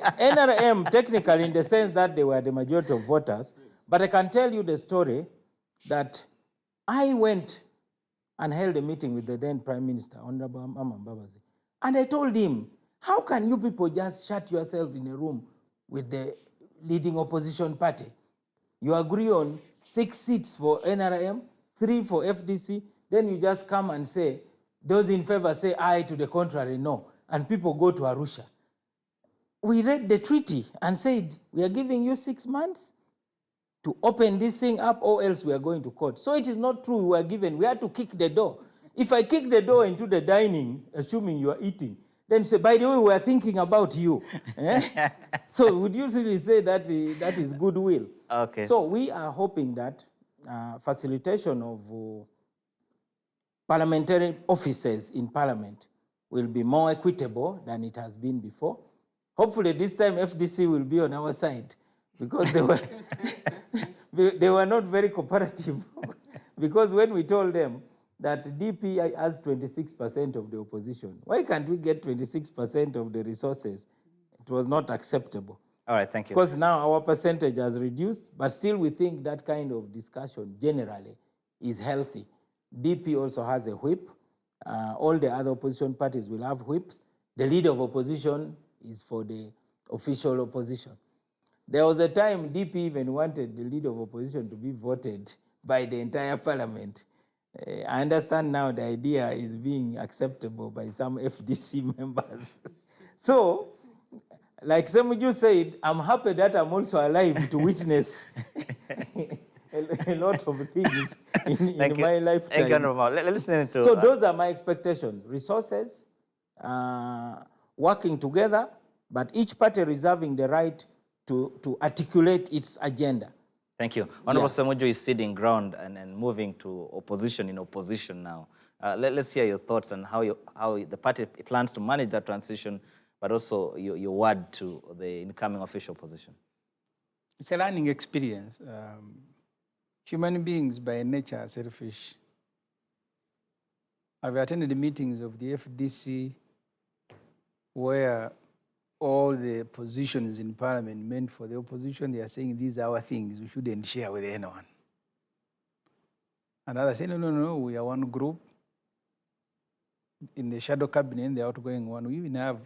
Speaker 3: NRM technically in the sense that they were the majority of voters, but I can tell you the story that I went and held a meeting with the then Prime Minister, Honorable Amam Babazi, and I told him, how can you people just shut yourself in a room with the leading opposition party? You agree on 6 seats for NRM, 3 for FDC, then you just come and say, those in favor say aye, to the contrary, no, and people go to Arusha. We read the treaty and said, we are giving you 6 months to open this thing up, or else we are going to court. So it is not true we were given, we had to kick the door. If I kick the door into the dining, assuming you are eating, then say, by the way, we are thinking about you. So would you really say that that is goodwill?
Speaker 2: Okay.
Speaker 3: So we are hoping that facilitation of parliamentary offices in parliament will be more equitable than it has been before. Hopefully this time FDC will be on our side, because they were, they were not very cooperative. Because when we told them that DP has 26% of the opposition, why can't we get 26% of the resources? It was not acceptable.
Speaker 2: All right, thank you.
Speaker 3: Because now our percentage has reduced, but still we think that kind of discussion generally is healthy. DP also has a whip. All the other opposition parties will have whips. The leader of opposition is for the official opposition. There was a time DP even wanted the leader of opposition to be voted by the entire parliament. I understand now the idea is being acceptable by some FDC members. So, like Semuju said, I'm happy that I'm also alive to witness a lot of things in
Speaker 2: Thank you.
Speaker 3: my lifetime.
Speaker 2: Thank you, Honorable Mao. Let's listen to.
Speaker 3: So those are my expectations. Resources, working together, but each party reserving the right to articulate its agenda.
Speaker 2: Thank you. Honorable Semuju is ceding ground and moving to opposition in opposition now. Let's hear your thoughts on how the party plans to manage that transition, but also your word to the incoming official position.
Speaker 6: It's a learning experience. Human beings by nature are selfish. I've attended the meetings of the FDC where all the positions in parliament meant for the opposition, they are saying these are our things, we shouldn't share with anyone. And others say, no, we are one group. In the shadow cabinet, the outgoing one, we even have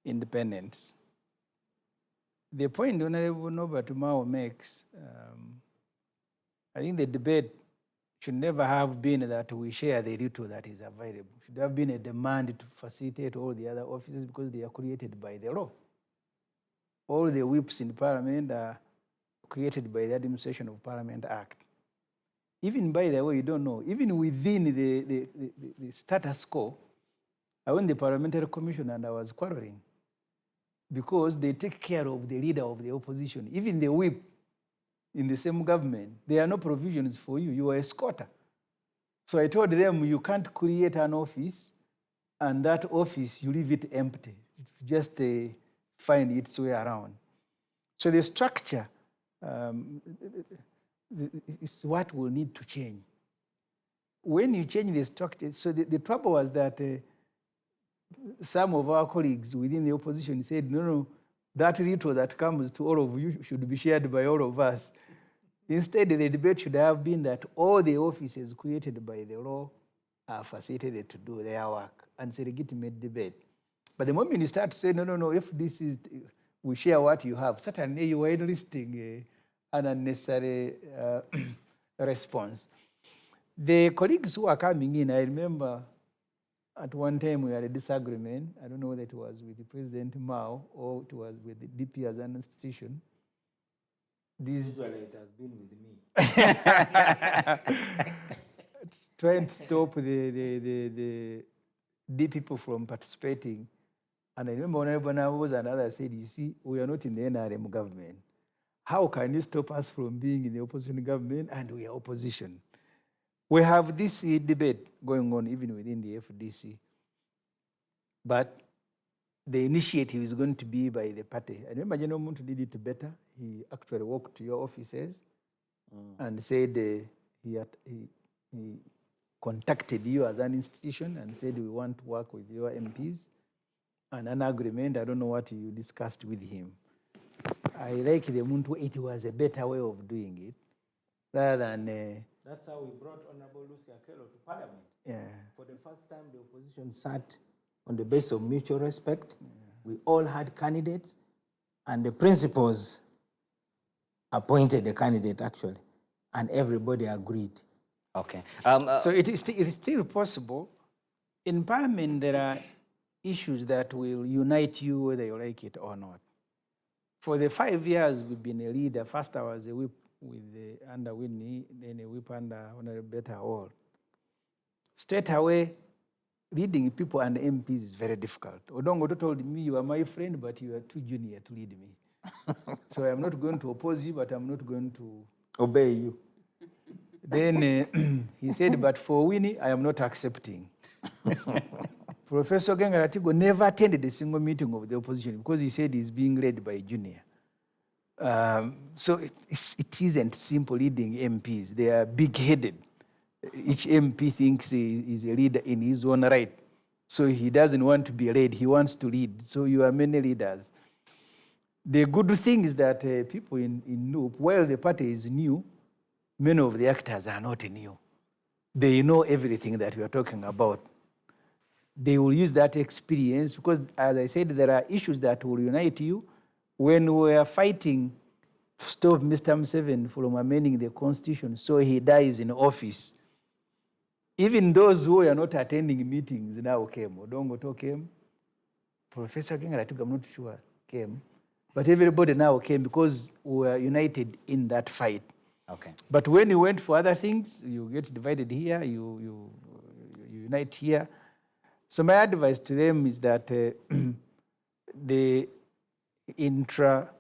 Speaker 6: independence. The point Honorable Norbert Mao makes, I think the debate should never have been that we share the little that is available. It should have been a demand to facilitate all the other offices because they are created by the law. All the whips in Parliament are created by the Administration of Parliament Act. Even, by the way, you don't know, even within the status quo, I went to the Parliamentary Commission and I was quarreling because they take care of the leader of the opposition, even the whip in the same government. There are no provisions for you. You are a squatter. So I told them, you can't create an office and that office, you leave it empty. Just find its way around. So the structure is what will need to change. When you change the structure, so the trouble was that some of our colleagues within the opposition said, no, that little that comes to all of you should be shared by all of us. Instead, the debate should have been that all the offices created by the law are facilitated to do their work, and it's a legitimate debate. But the moment you start saying, no, if this is, we share what you have, certainly you are enlisting an unnecessary response. The colleagues who are coming in, I remember at one time we had a disagreement. I don't know whether it was with President Mao or it was with the DP as an institution.
Speaker 3: Usually it has been with me.
Speaker 6: Trying to stop the people from participating. And I remember when I was another said, you see, we are not in the NRM government. How can you stop us from being in the opposition government and we are opposition? We have this debate going on even within the FDC. But the initiative is going to be by the party. I remember General Muntu did it better. He actually walked to your offices and said he contacted you as an institution and said, we want to work with your MPs. And an agreement, I don't know what you discussed with him. I like the Muntu, it was a better way of doing it rather than...
Speaker 3: That's how we brought Honorable Lucy Akello to Parliament.
Speaker 6: Yeah.
Speaker 3: For the first time, the opposition sat on the basis of mutual respect. Yeah. We all had candidates, and the principals appointed the candidate, actually, and everybody agreed.
Speaker 2: Okay.
Speaker 6: So it is still possible. In Parliament, there are issues that will unite you whether you like it or not. For the 5 years we've been a leader, first I was a whip under Whitney, then a whip under Honorable Beta Hall. Straight away, leading people and MPs is very difficult. Odongo told me, you are my friend, but you are too junior to lead me. So I'm not going to oppose you, but I'm not going to
Speaker 3: obey you.
Speaker 6: Then he said, but for Winnie, I am not accepting. Professor Gengaratigo never attended a single meeting of the opposition because he said he's being led by a junior. So it isn't simple leading MPs. They are big-headed. Each MP thinks he is a leader in his own right. So he doesn't want to be led, he wants to lead. So you are many leaders. The good thing is that people in Loop, while the party is new, many of the actors are not new. They know everything that we are talking about. They will use that experience because, as I said, there are issues that will unite you. When we are fighting to stop Mr. Museveni from amending the constitution so he dies in office, even those who are not attending meetings now came. Odongo came. Professor Gengaratigo, I'm not sure, came.
Speaker 8: But everybody now came because we were united in that fight.
Speaker 2: Okay.
Speaker 8: But when you went for other things, you get divided here, you unite here. So my advice to them is that the intra-party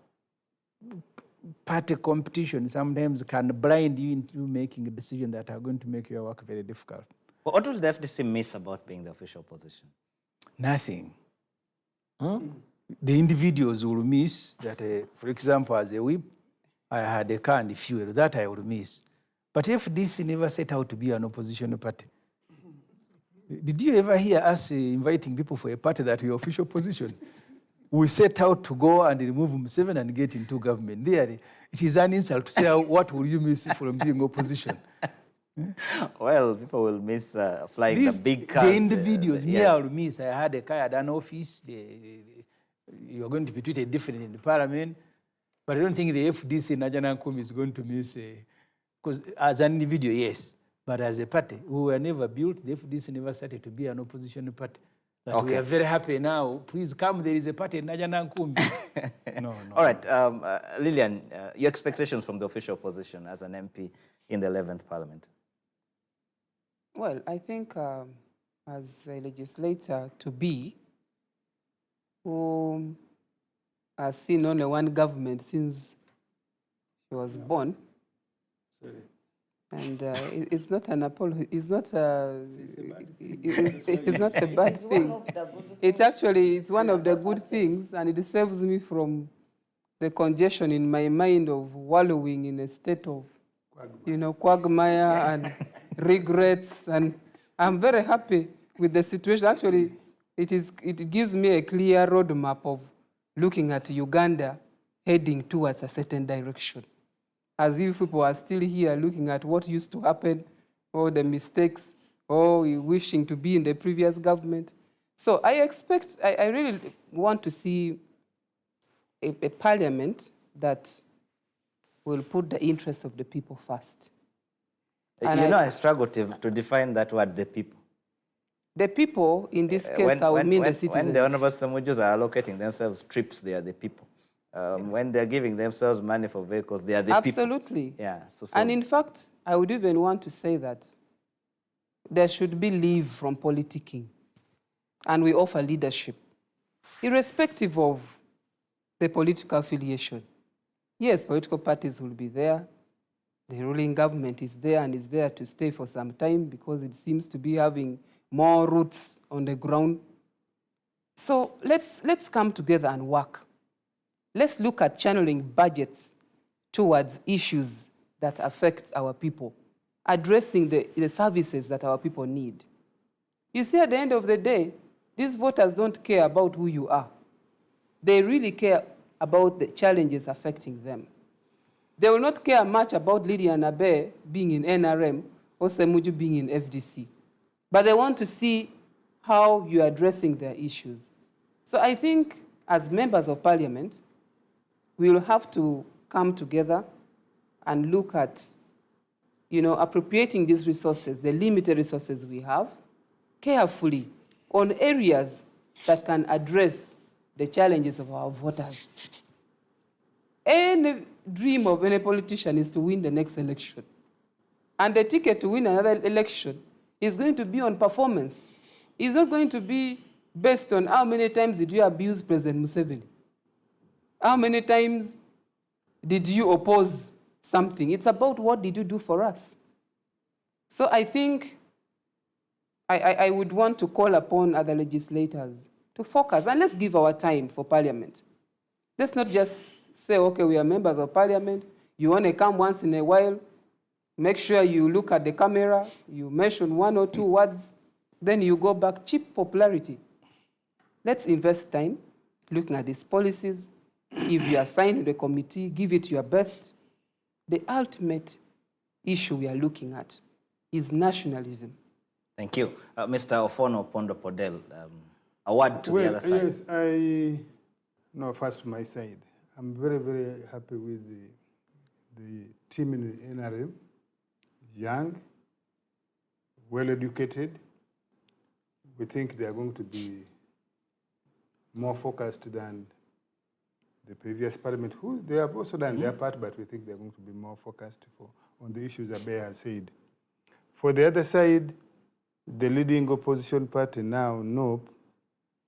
Speaker 8: competition sometimes can blind you into making a decision that are going to make your work very difficult.
Speaker 2: Well, what will the FDC miss about being the official position?
Speaker 8: Nothing. The individuals will miss that, for example, as a whip, I had a car and fuel. That I will miss. But FDC never set out to be an opposition party. Did you ever hear us inviting people for a party that we official position? We set out to go and remove Museveni and get into government. There, it is an insult to say, what will you miss from being opposition?
Speaker 2: Well, people will miss flying the big cars.
Speaker 8: The individuals, me,
Speaker 2: yes.
Speaker 8: I will miss. I had a car, I had an office. You are going to be treated differently in the parliament. But I don't think the FDC in Najanakum is going to miss, because as an individual, yes. But as a party, we were never built. The FDC never started to be an opposition party. But
Speaker 2: Okay.
Speaker 8: we are very happy now. Please come, there is a party in Najanakum. No.
Speaker 2: All right, Lillian, your expectations from the official position as an MP in the 11th Parliament?
Speaker 5: Well, I think as a legislator to be, who has seen only one government since he was born, and it's not an apology. It's not it's not a bad thing. It actually is one of the good things, and it saves me from the congestion in my mind of wallowing in a state of, quagmire and regrets. And I'm very happy with the situation. Actually, it gives me a clear roadmap of looking at Uganda heading towards a certain direction. As if people are still here looking at what used to happen, or the mistakes, or wishing to be in the previous government. So I really want to see a parliament that will put the interests of the people first. And
Speaker 2: I struggle to define that word, the people.
Speaker 5: The people, in this case, I would mean the citizens.
Speaker 2: When the Honorable Samujus are allocating themselves trips, they are the people. When they're giving themselves money for vehicles, they are the people.
Speaker 5: Absolutely.
Speaker 2: Yeah.
Speaker 5: And in fact, I would even want to say that there should be leave from politicking. And we offer leadership, irrespective of the political affiliation. Yes, political parties will be there. The ruling government is there and is there to stay for some time because it seems to be having more roots on the ground. So let's come together and work. Let's look at channeling budgets towards issues that affect our people, addressing the services that our people need. You see, at the end of the day, these voters don't care about who you are. They really care about the challenges affecting them. They will not care much about Lydian Abe being in NRM or Semuju being in FDC. But they want to see how you're addressing their issues. So I think as members of parliament, we will have to come together and look at, appropriating these resources, the limited resources we have, carefully on areas that can address the challenges of our voters. Any dream of any politician is to win the next election. And the ticket to win another election is going to be on performance. It's not going to be based on how many times did you abuse President Museveni. How many times did you oppose something? It's about what did you do for us. So I think I would want to call upon other legislators to focus, and let's give our time for parliament. Let's not just say, okay, we are members of parliament, you want to come once in a while, make sure you look at the camera, you mention 1 or 2 words, then you go back. Cheap popularity. Let's invest time looking at these policies. If you are assigned to the committee, give it your best. The ultimate issue we are looking at is nationalism.
Speaker 2: Thank you. Mr. Ofono Pondo Podel, a word to the other side.
Speaker 4: Yes, first my side. I'm very, very happy with the team in the NRM. Young, well-educated. We think they are going to be more focused than the previous parliament, who they have also done their part, but we think they're going to be more focused on the issues that Bear has said. For the other side, the leading opposition party now, NOP,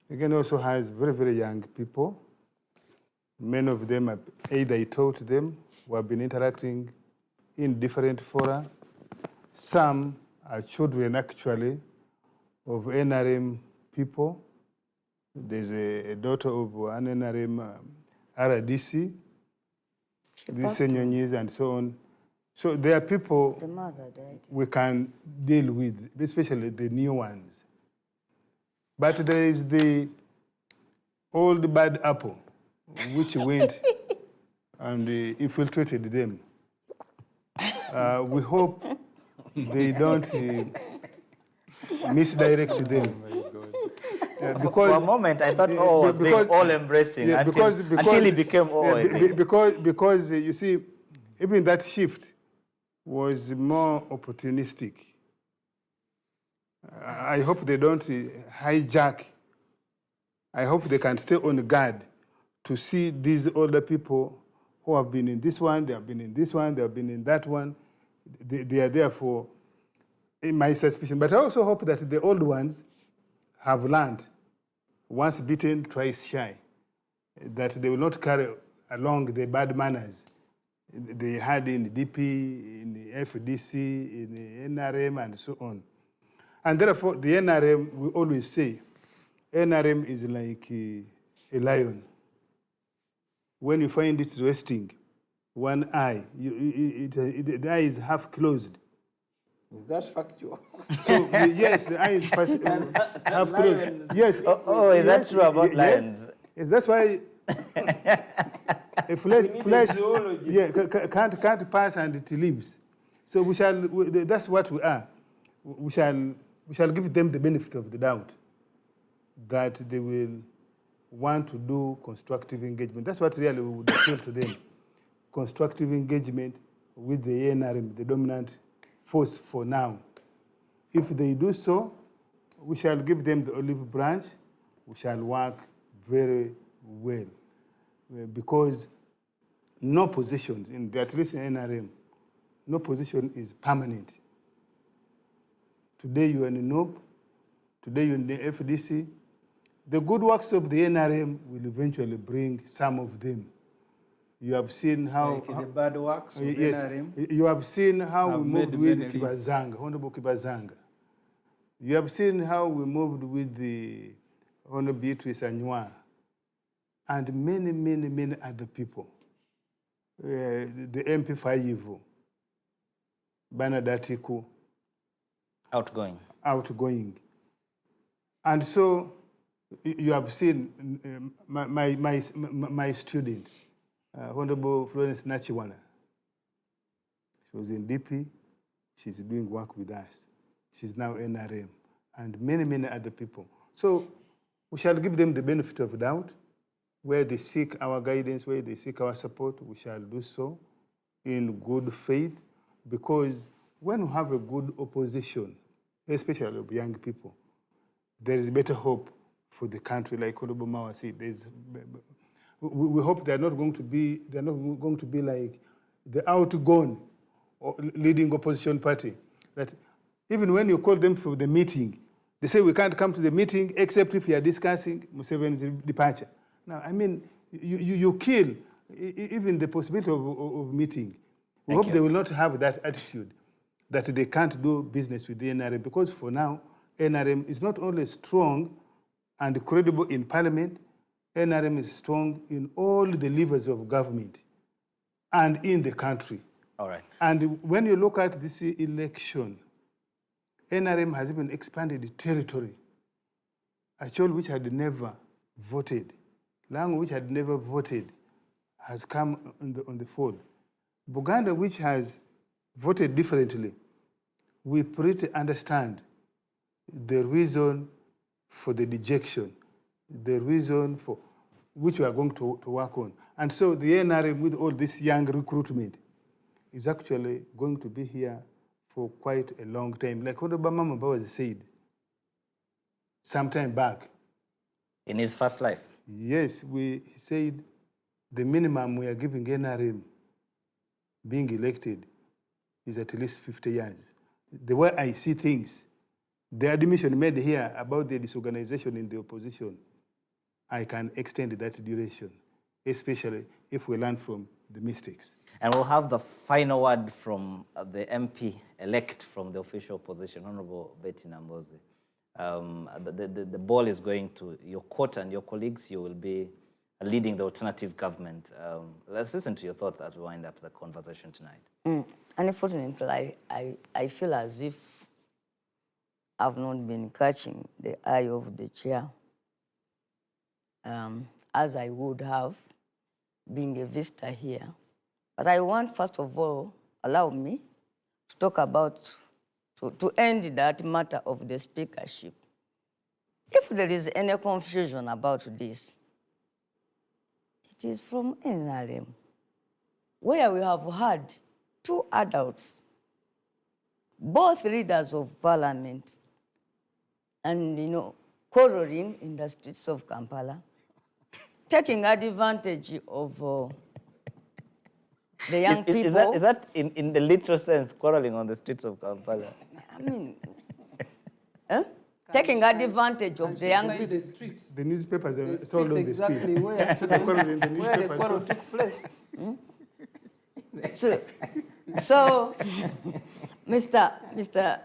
Speaker 4: again also has very, very young people. Many of them have either taught them who have been interacting in different fora. Some are children, actually, of NRM people. There's a daughter of an NRM RDC, these Senyonyis and so on. So there are people
Speaker 7: The mother died.
Speaker 4: we can deal with, especially the new ones. But there is the old bad apple, which went and infiltrated them. We hope they don't misdirect them.
Speaker 2: For a moment, I thought O was being all-embracing until he became O. I think.
Speaker 4: Because you see, even that shift was more opportunistic. I hope they don't hijack. I hope they can stay on guard to see these older people who have been in this one, they have been in this one, they have been in that one. They are there for, in my suspicion. But I also hope that the old ones have learned, once bitten, twice shy, that they will not carry along the bad manners they had in the DP, in the FDC, in the NRM, and so on. And therefore, the NRM, we always say, NRM is like a lion. When you find it resting, one eye, the eye is half closed.
Speaker 3: Is that factual?
Speaker 4: So yes, the eye is half closed. Yes.
Speaker 2: Is that true about lions?
Speaker 4: Yes, that's why a flesh can't pass and it lives. So we shall. That's what we are. We shall give them the benefit of the doubt that they will want to do constructive engagement. That's what really we would appeal to them. Constructive engagement with the NRM, the dominant force for now. If they do so, we shall give them the olive branch. We shall work very well. Because no position, at least in NRM, no position is permanent. Today you are in the NOP, today you're in the FDC. The good works of the NRM will eventually bring some of them. You have seen how...
Speaker 6: Like the bad works of NRM.
Speaker 4: You have seen how we moved with
Speaker 6: many
Speaker 4: Kibazanga, Honorable Kibazanga. You have seen how we moved with the Honorable Beatrice Anywa and many, many, many other people. The MP5, Banadatiku. Outgoing. And so you have seen my student, Honorable Florence Nachiwana. She was in DP. She's doing work with us. She's now NRM. And many, many other people. So we shall give them the benefit of the doubt. Where they seek our guidance, where they seek our support, we shall do so in good faith. Because when we have a good opposition, especially of young people, there is better hope for the country, like Honorable Mawa said. We hope they're not going to be like the outgone leading opposition party. That even when you call them for the meeting, they say we can't come to the meeting except if you are discussing Museveni's departure. Now, I mean, you kill even the possibility of meeting. We hope they will not have that attitude that they can't do business with the NRM, because for now, NRM is not only strong and credible in parliament, NRM is strong in all the levers of government and in the country.
Speaker 2: All right.
Speaker 4: And when you look at this election, NRM has even expanded the territory. Achol, which had never voted, Lango, which had never voted, has come on the fold. Buganda, which has voted differently, we pretty understand the reason for the dejection, the reason for which we are going to work on. And so the NRM, with all this young recruitment, is actually going to be here for quite a long time. Like what Obama Mbabazi said some time back.
Speaker 2: In his first life?
Speaker 4: Yes, he said the minimum we are giving NRM being elected is at least 50 years. The way I see things, the admission made here about the disorganization in the opposition, I can extend that duration, especially if we learn from the mistakes.
Speaker 2: And we'll have the final word from the MP-elect from the official opposition, Honorable Betty Nambozi. The ball is going to your court and your colleagues. You will be leading the alternative government. Let's listen to your thoughts as we wind up the conversation tonight.
Speaker 7: Unfortunately, I feel as if I've not been catching the eye of the chair as I would have being a visitor here. But I want, first of all, allow me to talk about, to end that matter of the speakership. If there is any confusion about this, it is from NRM, where we have had 2 adults, both leaders of parliament, and, quarreling in the streets of Kampala, taking advantage of the young people.
Speaker 2: Is that in the literal sense, quarreling on the streets of Kampala?
Speaker 7: I mean, taking advantage of the young people.
Speaker 5: The streets.
Speaker 4: The newspapers are
Speaker 5: The
Speaker 4: sold on the street.
Speaker 5: exactly where actually,
Speaker 4: According to the
Speaker 5: where the
Speaker 4: newspapers,
Speaker 5: quarrel took place.
Speaker 7: So Mr.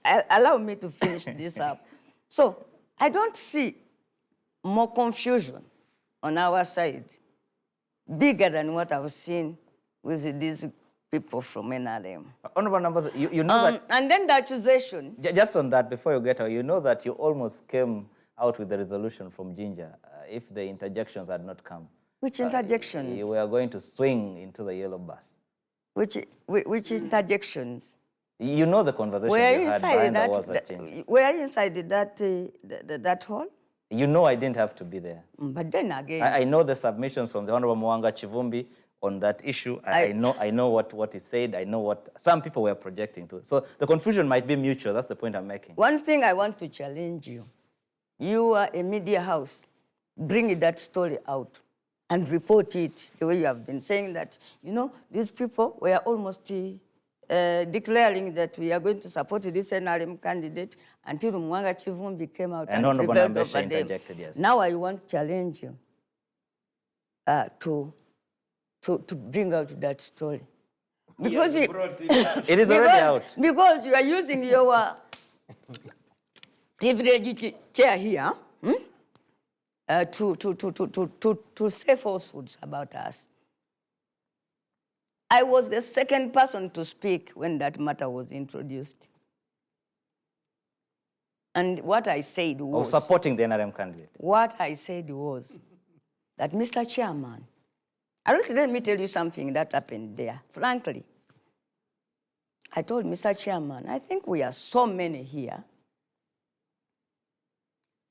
Speaker 7: Allow me to finish this up. So I don't see more confusion on our side, bigger than what I've seen with these people from NRM.
Speaker 2: Honorable Nambozi, you know that...
Speaker 7: And then the accusation.
Speaker 2: Just on that, before you get out, you know that you almost came out with the resolution from Ginger if the interjections had not come.
Speaker 7: Which interjections?
Speaker 2: You were going to swing into the yellow bus.
Speaker 7: Which interjections?
Speaker 2: You know the conversation you had behind the walls at Ginger.
Speaker 7: Were you inside that hall?
Speaker 2: You know I didn't have to be there.
Speaker 7: But then again...
Speaker 2: I know the submissions from the Honorable Mwanga Chivumbi on that issue. I know what he said. I know what some people were projecting to. So the confusion might be mutual. That's the point I'm making.
Speaker 7: One thing I want to challenge you. You are a media house. Bring that story out and report it the way you have been saying that, these people were almost declaring that we are going to support this NRM candidate until Mwanga Chivumbi came out and
Speaker 2: Honorable
Speaker 7: prevailed
Speaker 2: Nambesha
Speaker 7: over them.
Speaker 2: interjected, yes.
Speaker 7: Now I want to challenge you to bring out that story. Because
Speaker 2: It is already out.
Speaker 7: Because you are using your privileged chair here to say falsehoods about us. I was the second person to speak when that matter was introduced. And what I said was...
Speaker 2: Of supporting the NRM candidate.
Speaker 7: What I said was that, Mr. Chairman, let me tell you something that happened there. Frankly, I told Mr. Chairman, I think we are so many here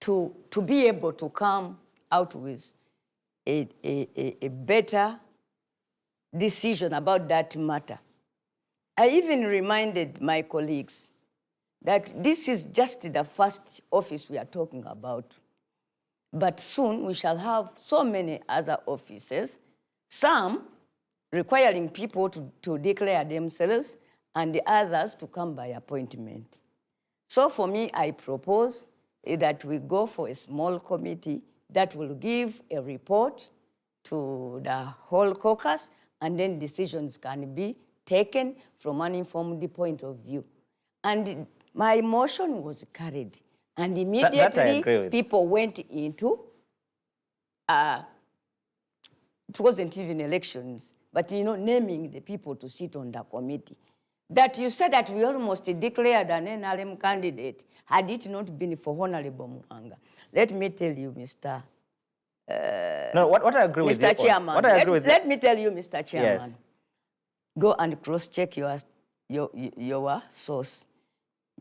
Speaker 7: to be able to come out with a better decision about that matter. I even reminded my colleagues that this is just the first office we are talking about. But soon we shall have so many other offices, some requiring people to declare themselves and the others to come by appointment. So for me, I propose that we go for a small committee that will give a report to the whole caucus, and then decisions can be taken from an informed point of view. And my motion was carried. And immediately people went into, it wasn't even elections, but naming the people to sit on the committee. That you said that we almost declared an NRM candidate had it not been for Honorable Mwanga. Let me tell you, Mr.
Speaker 2: What I agree with you.
Speaker 7: Mr. Chairman, let me tell you, Mr. Chairman.
Speaker 2: Yes.
Speaker 7: Go and cross-check your source.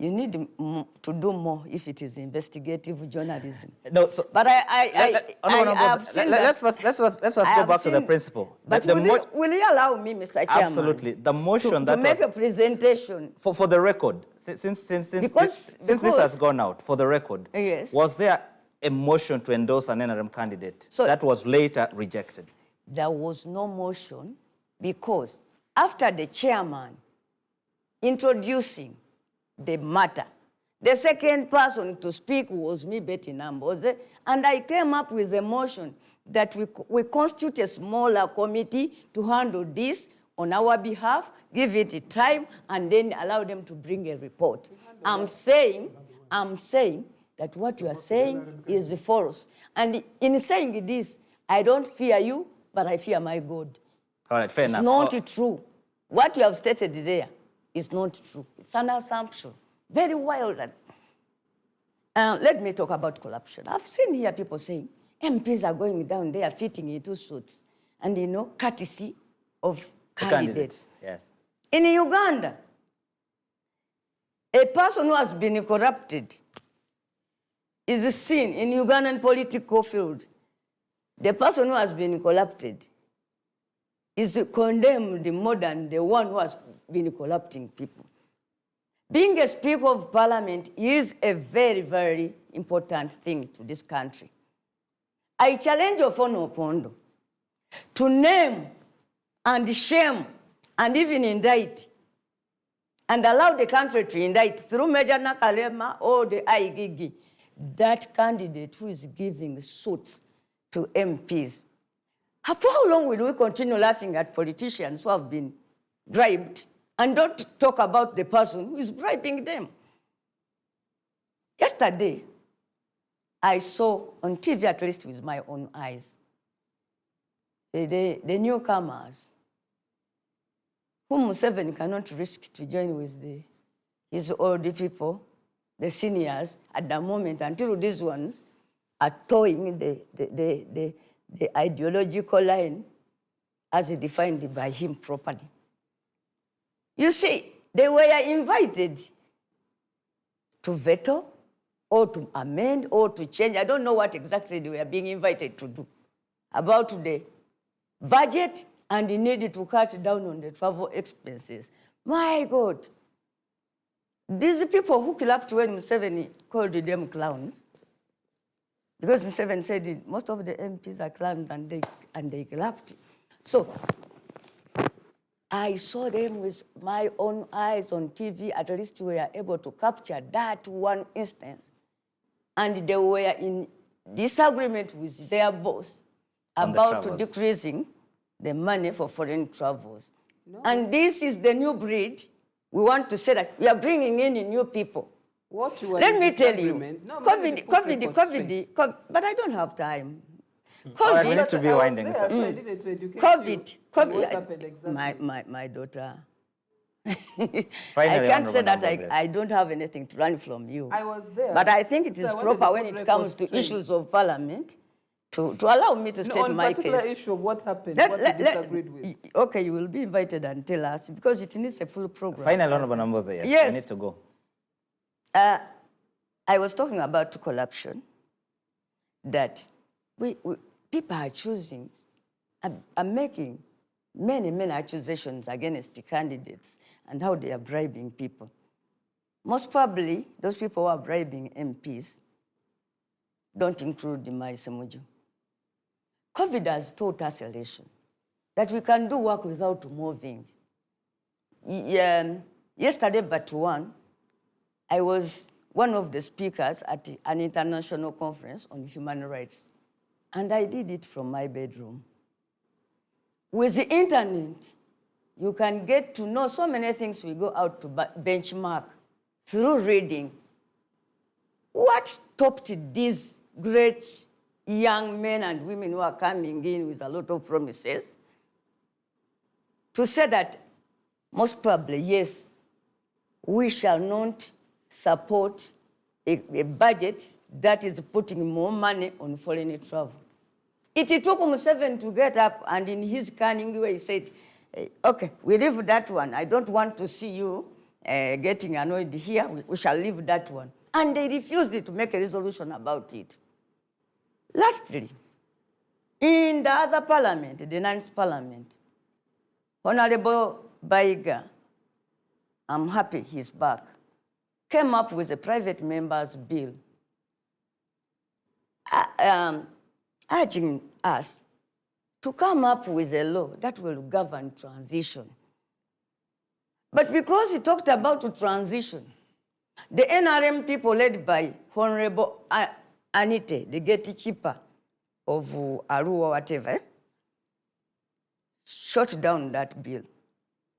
Speaker 7: You need to do more if it is investigative journalism.
Speaker 2: No,
Speaker 7: but
Speaker 2: let's first go back to the principle.
Speaker 7: But will you allow me, Mr. Chairman?
Speaker 2: Absolutely. The motion
Speaker 7: to make a presentation.
Speaker 2: For the record, since this has gone out, for the record,
Speaker 7: yes.
Speaker 2: Was there a motion to endorse an NRM candidate that was later rejected?
Speaker 7: there was no motion because after the chairman introducing the matter, the second person to speak was me, Betty Namboze, and I came up with a motion that we constitute a smaller committee to handle this on our behalf, give it a time, and then allow them to bring a report. I'm saying that what you are saying is false. And in saying this, I don't fear you, but I fear my God.
Speaker 2: All right, fair enough.
Speaker 7: It's not true. What you have stated there is not true. It's an assumption. Very wild. Let me talk about corruption. I've seen here people saying MPs are going down there fitting into suits and, you know, courtesy of candidates.
Speaker 2: Yes.
Speaker 7: In Uganda, a person who has been corrupted is seen in Ugandan political field. The person who has been corrupted is condemned more than the one who has been corrupting people. Being a Speaker of Parliament is a very, very important thing to this country. I challenge Ofono Opondo to name and shame and even indict and allow the country to indict through Major Nakalema or the IGG that candidate who is giving suits to MPs. For how long will we continue laughing at politicians who have been bribed and don't talk about the person who is bribing them? Yesterday, I saw on TV, at least with my own eyes, the newcomers whom Museveni cannot risk to join with his older people, the seniors, at the moment, until these ones are towing the ideological line as defined by him properly. You see, they were invited to veto or to amend or to change. I don't know what exactly they were being invited to do about the budget and the need to cut down on the travel expenses. My God, these people who clapped when Museveni called them clowns, because Museveni said most of the MPs are clowns and they clapped. So I saw them with my own eyes on TV. At least we were able to capture that one instance. And they were in disagreement with their boss about decreasing the money for foreign travels. No. And this is the new breed. We want to say that we are bringing in new people.
Speaker 5: What you
Speaker 7: Let me tell you, COVID, but I don't have time.
Speaker 2: COVID, we need to be winding this up.
Speaker 7: COVID, my daughter. I can't say that I don't have anything to learn from you.
Speaker 5: I was there.
Speaker 7: But I think it is proper when it comes to issues of parliament to allow me to state my case.
Speaker 5: On particular issue of what happened, what you disagreed with.
Speaker 7: Okay, you will be invited and tell us because it needs a full program.
Speaker 2: Final honorable numbers, yes. I need to go.
Speaker 7: I was talking about corruption, that people are choosing, are making many accusations against the candidates and how they are bribing people. Most probably, those people who are bribing MPs don't include the Maisemuju. COVID has taught us a lesson that we can do work without moving. Yesterday, but one, I was one of the speakers at an international conference on human rights, and I did it from my bedroom. With the internet, you can get to know so many things we go out to benchmark through reading. What stopped these great young men and women who are coming in with a lot of promises to say that most probably, yes, we shall not support a budget that is putting more money on foreign travel? It took Museveni to get up and in his cunning way he said, okay, we leave that one. I don't want to see you getting annoyed here. We shall leave that one. And they refused to make a resolution about it. Lastly, in the other parliament, the ninth parliament, Honorable Baiga, I'm happy he's back, came up with a private member's bill urging us to come up with a law that will govern transition. But because he talked about transition, the NRM people led by Honorable Anite, the gatekeeper of Arua, whatever, shut down that bill.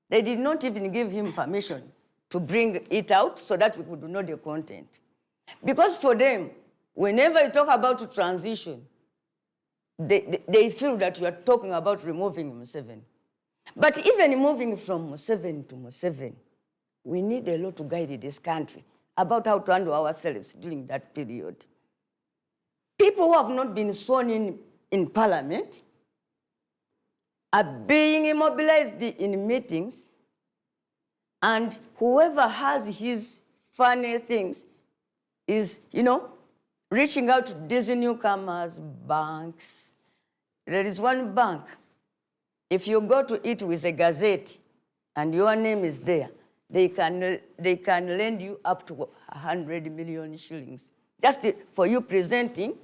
Speaker 7: They did not even give him permission to bring it out so that we could know the content. Because for them, whenever you talk about transition, they feel that you are talking about removing Museveni. But even moving from Museveni to Museveni, we need a law to guide this country about how to handle ourselves during that period. People who have not been sworn in parliament are being immobilized in meetings, and whoever has his funny things is, reaching out to these newcomers, banks. There is one bank. If you go to it with a gazette and your name is there, they can lend you up to 100 million shillings just for you presenting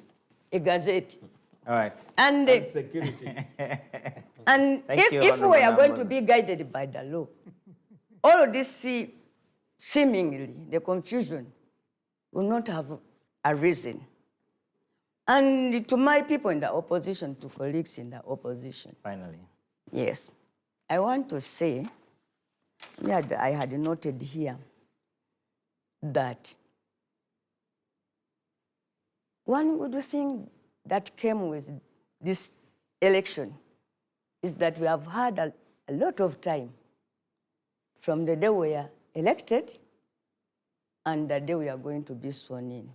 Speaker 7: a gazette.
Speaker 2: All right.
Speaker 7: And security. And if we are going to be guided by the law, all of this seemingly, the confusion will not have arisen. And to my people in the opposition, to colleagues in the opposition.
Speaker 2: Finally.
Speaker 7: Yes. I want to say, I had noted here that one good thing that came with this election is that we have had a lot of time from the day we are elected and the day we are going to be sworn in.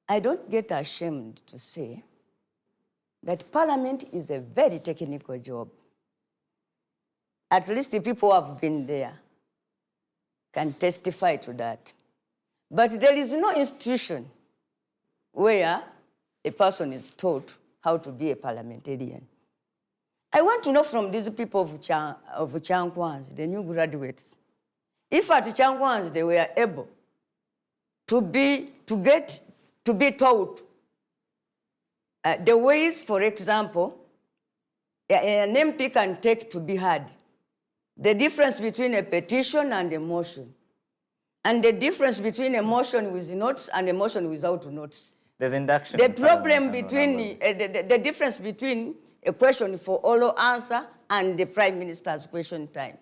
Speaker 7: I don't get ashamed to say that Parliament is a very technical job. At least the people who have been there can testify to that. But there is no institution where a person is taught how to be a parliamentarian. I want to know from these people of Chankwanzi, the new graduates, if at Chankwanzi they were able to be taught the ways, for example, an MP can take to be heard, the difference between a petition and a motion, and the difference between a motion with notes and a motion without notes.
Speaker 2: There's induction.
Speaker 7: The problem between, the difference between a question for oral answer and the Prime Minister's question time.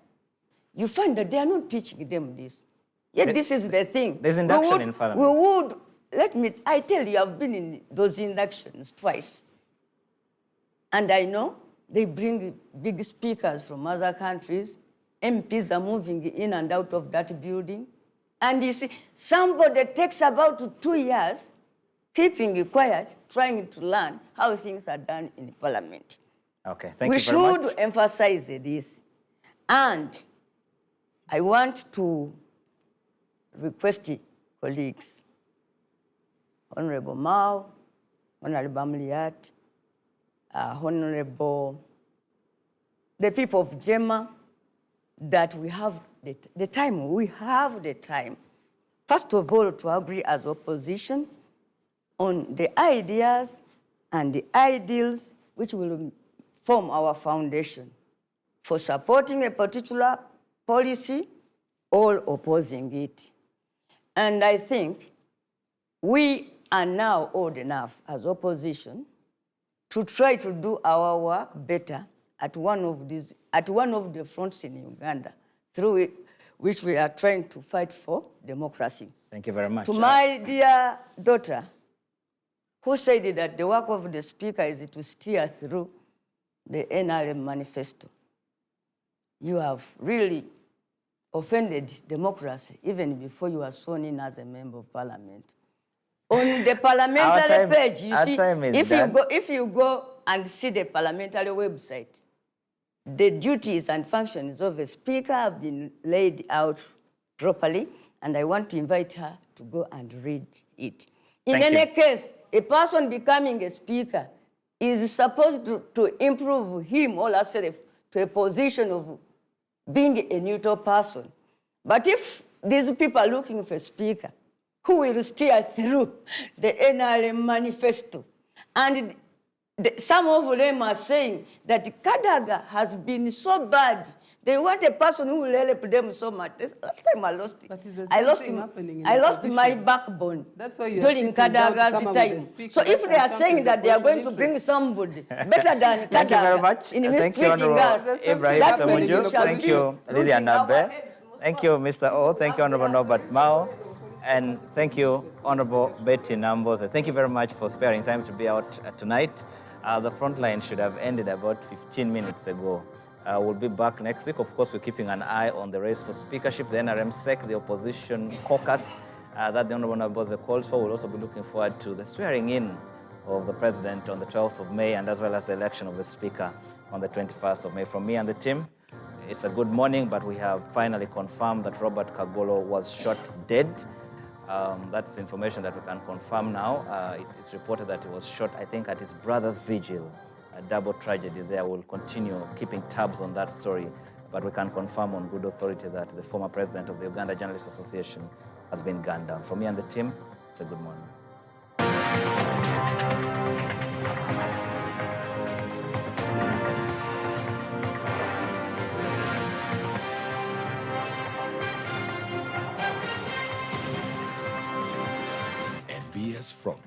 Speaker 7: You find that they are not teaching them this. Yet this is the thing.
Speaker 2: There's induction in Parliament.
Speaker 7: I tell you, I've been in those inductions twice. And I know they bring big speakers from other countries. MPs are moving in and out of that building. And you see, somebody takes about 2 years keeping quiet, trying to learn how things are done in Parliament.
Speaker 2: Okay, thank you very much.
Speaker 7: We should emphasize this. And I want to request colleagues, Honorable Mao, Honorable Amliat, Honorable, the people of Jema, that we have the time, first of all, to agree as opposition on the ideas and the ideals which will form our foundation for supporting a particular policy or opposing it. And I think we are now old enough as opposition to try to do our work better at one of the fronts in Uganda, through which we are trying to fight for democracy.
Speaker 2: Thank you very much.
Speaker 7: To my dear daughter, who said that the work of the speaker is to steer through the NRM manifesto, you have really offended democracy even before you are sworn in as a member of parliament. On the parliamentary page, you see, if you go and see the parliamentary website, the duties and functions of a speaker have been laid out properly, and I want to invite her to go and read it. In any case, a person becoming a speaker is supposed to improve him or herself to a position of being a neutral person. But if these people are looking for a speaker who will steer through the NRM manifesto, and some of them are saying that Kadaga has been so bad. They want a person who will help them so much. Last time I lost it.
Speaker 5: But it's the
Speaker 7: I
Speaker 5: same
Speaker 7: lost,
Speaker 5: thing happening in
Speaker 7: I lost
Speaker 5: opposition.
Speaker 7: my backbone
Speaker 5: That's why you're
Speaker 7: during
Speaker 5: sitting down to come
Speaker 7: Kadaga's
Speaker 5: up with a
Speaker 7: time.
Speaker 5: speaker
Speaker 7: So if
Speaker 5: that
Speaker 7: they are
Speaker 5: can
Speaker 7: saying
Speaker 5: champion
Speaker 7: that they are
Speaker 5: the
Speaker 7: going to bring
Speaker 5: interests.
Speaker 7: somebody better than Kadaga
Speaker 2: Thank you very much.
Speaker 7: in
Speaker 2: Thank you,
Speaker 7: mistreating
Speaker 2: Honorable
Speaker 7: us,
Speaker 2: Ibrahim
Speaker 7: that
Speaker 5: happening
Speaker 7: means
Speaker 5: in
Speaker 7: we
Speaker 2: Samunju.
Speaker 7: shall
Speaker 2: Thank
Speaker 7: be
Speaker 2: you, Lilian
Speaker 7: losing our
Speaker 2: Nabe.
Speaker 7: heads most
Speaker 2: Thank you, Mr. O. Thank you, Honorable Norbert Mao. And thank you, Honorable Betty Namboze. Thank you very much for sparing time to be out tonight. The Frontline should have ended about 15 minutes ago. We'll be back next week. Of course, we're keeping an eye on the race for speakership, the NRM-SEC, the opposition caucus that the Honorable Namboze calls for. We'll also be looking forward to the swearing in of the president on the 12th of May, and as well as the election of the speaker on the 21st of May. From me and the team, it's a good morning, but we have finally confirmed that Robert Kagolo was shot dead. That's information that we can confirm now. It's reported that he was shot, I think, at his brother's vigil. A double tragedy there. We'll continue keeping tabs on that story, but we can confirm on good authority that the former president of the Uganda Journalists Association has been gunned down. For me and the team, it's a good morning.
Speaker 9: NBS Front.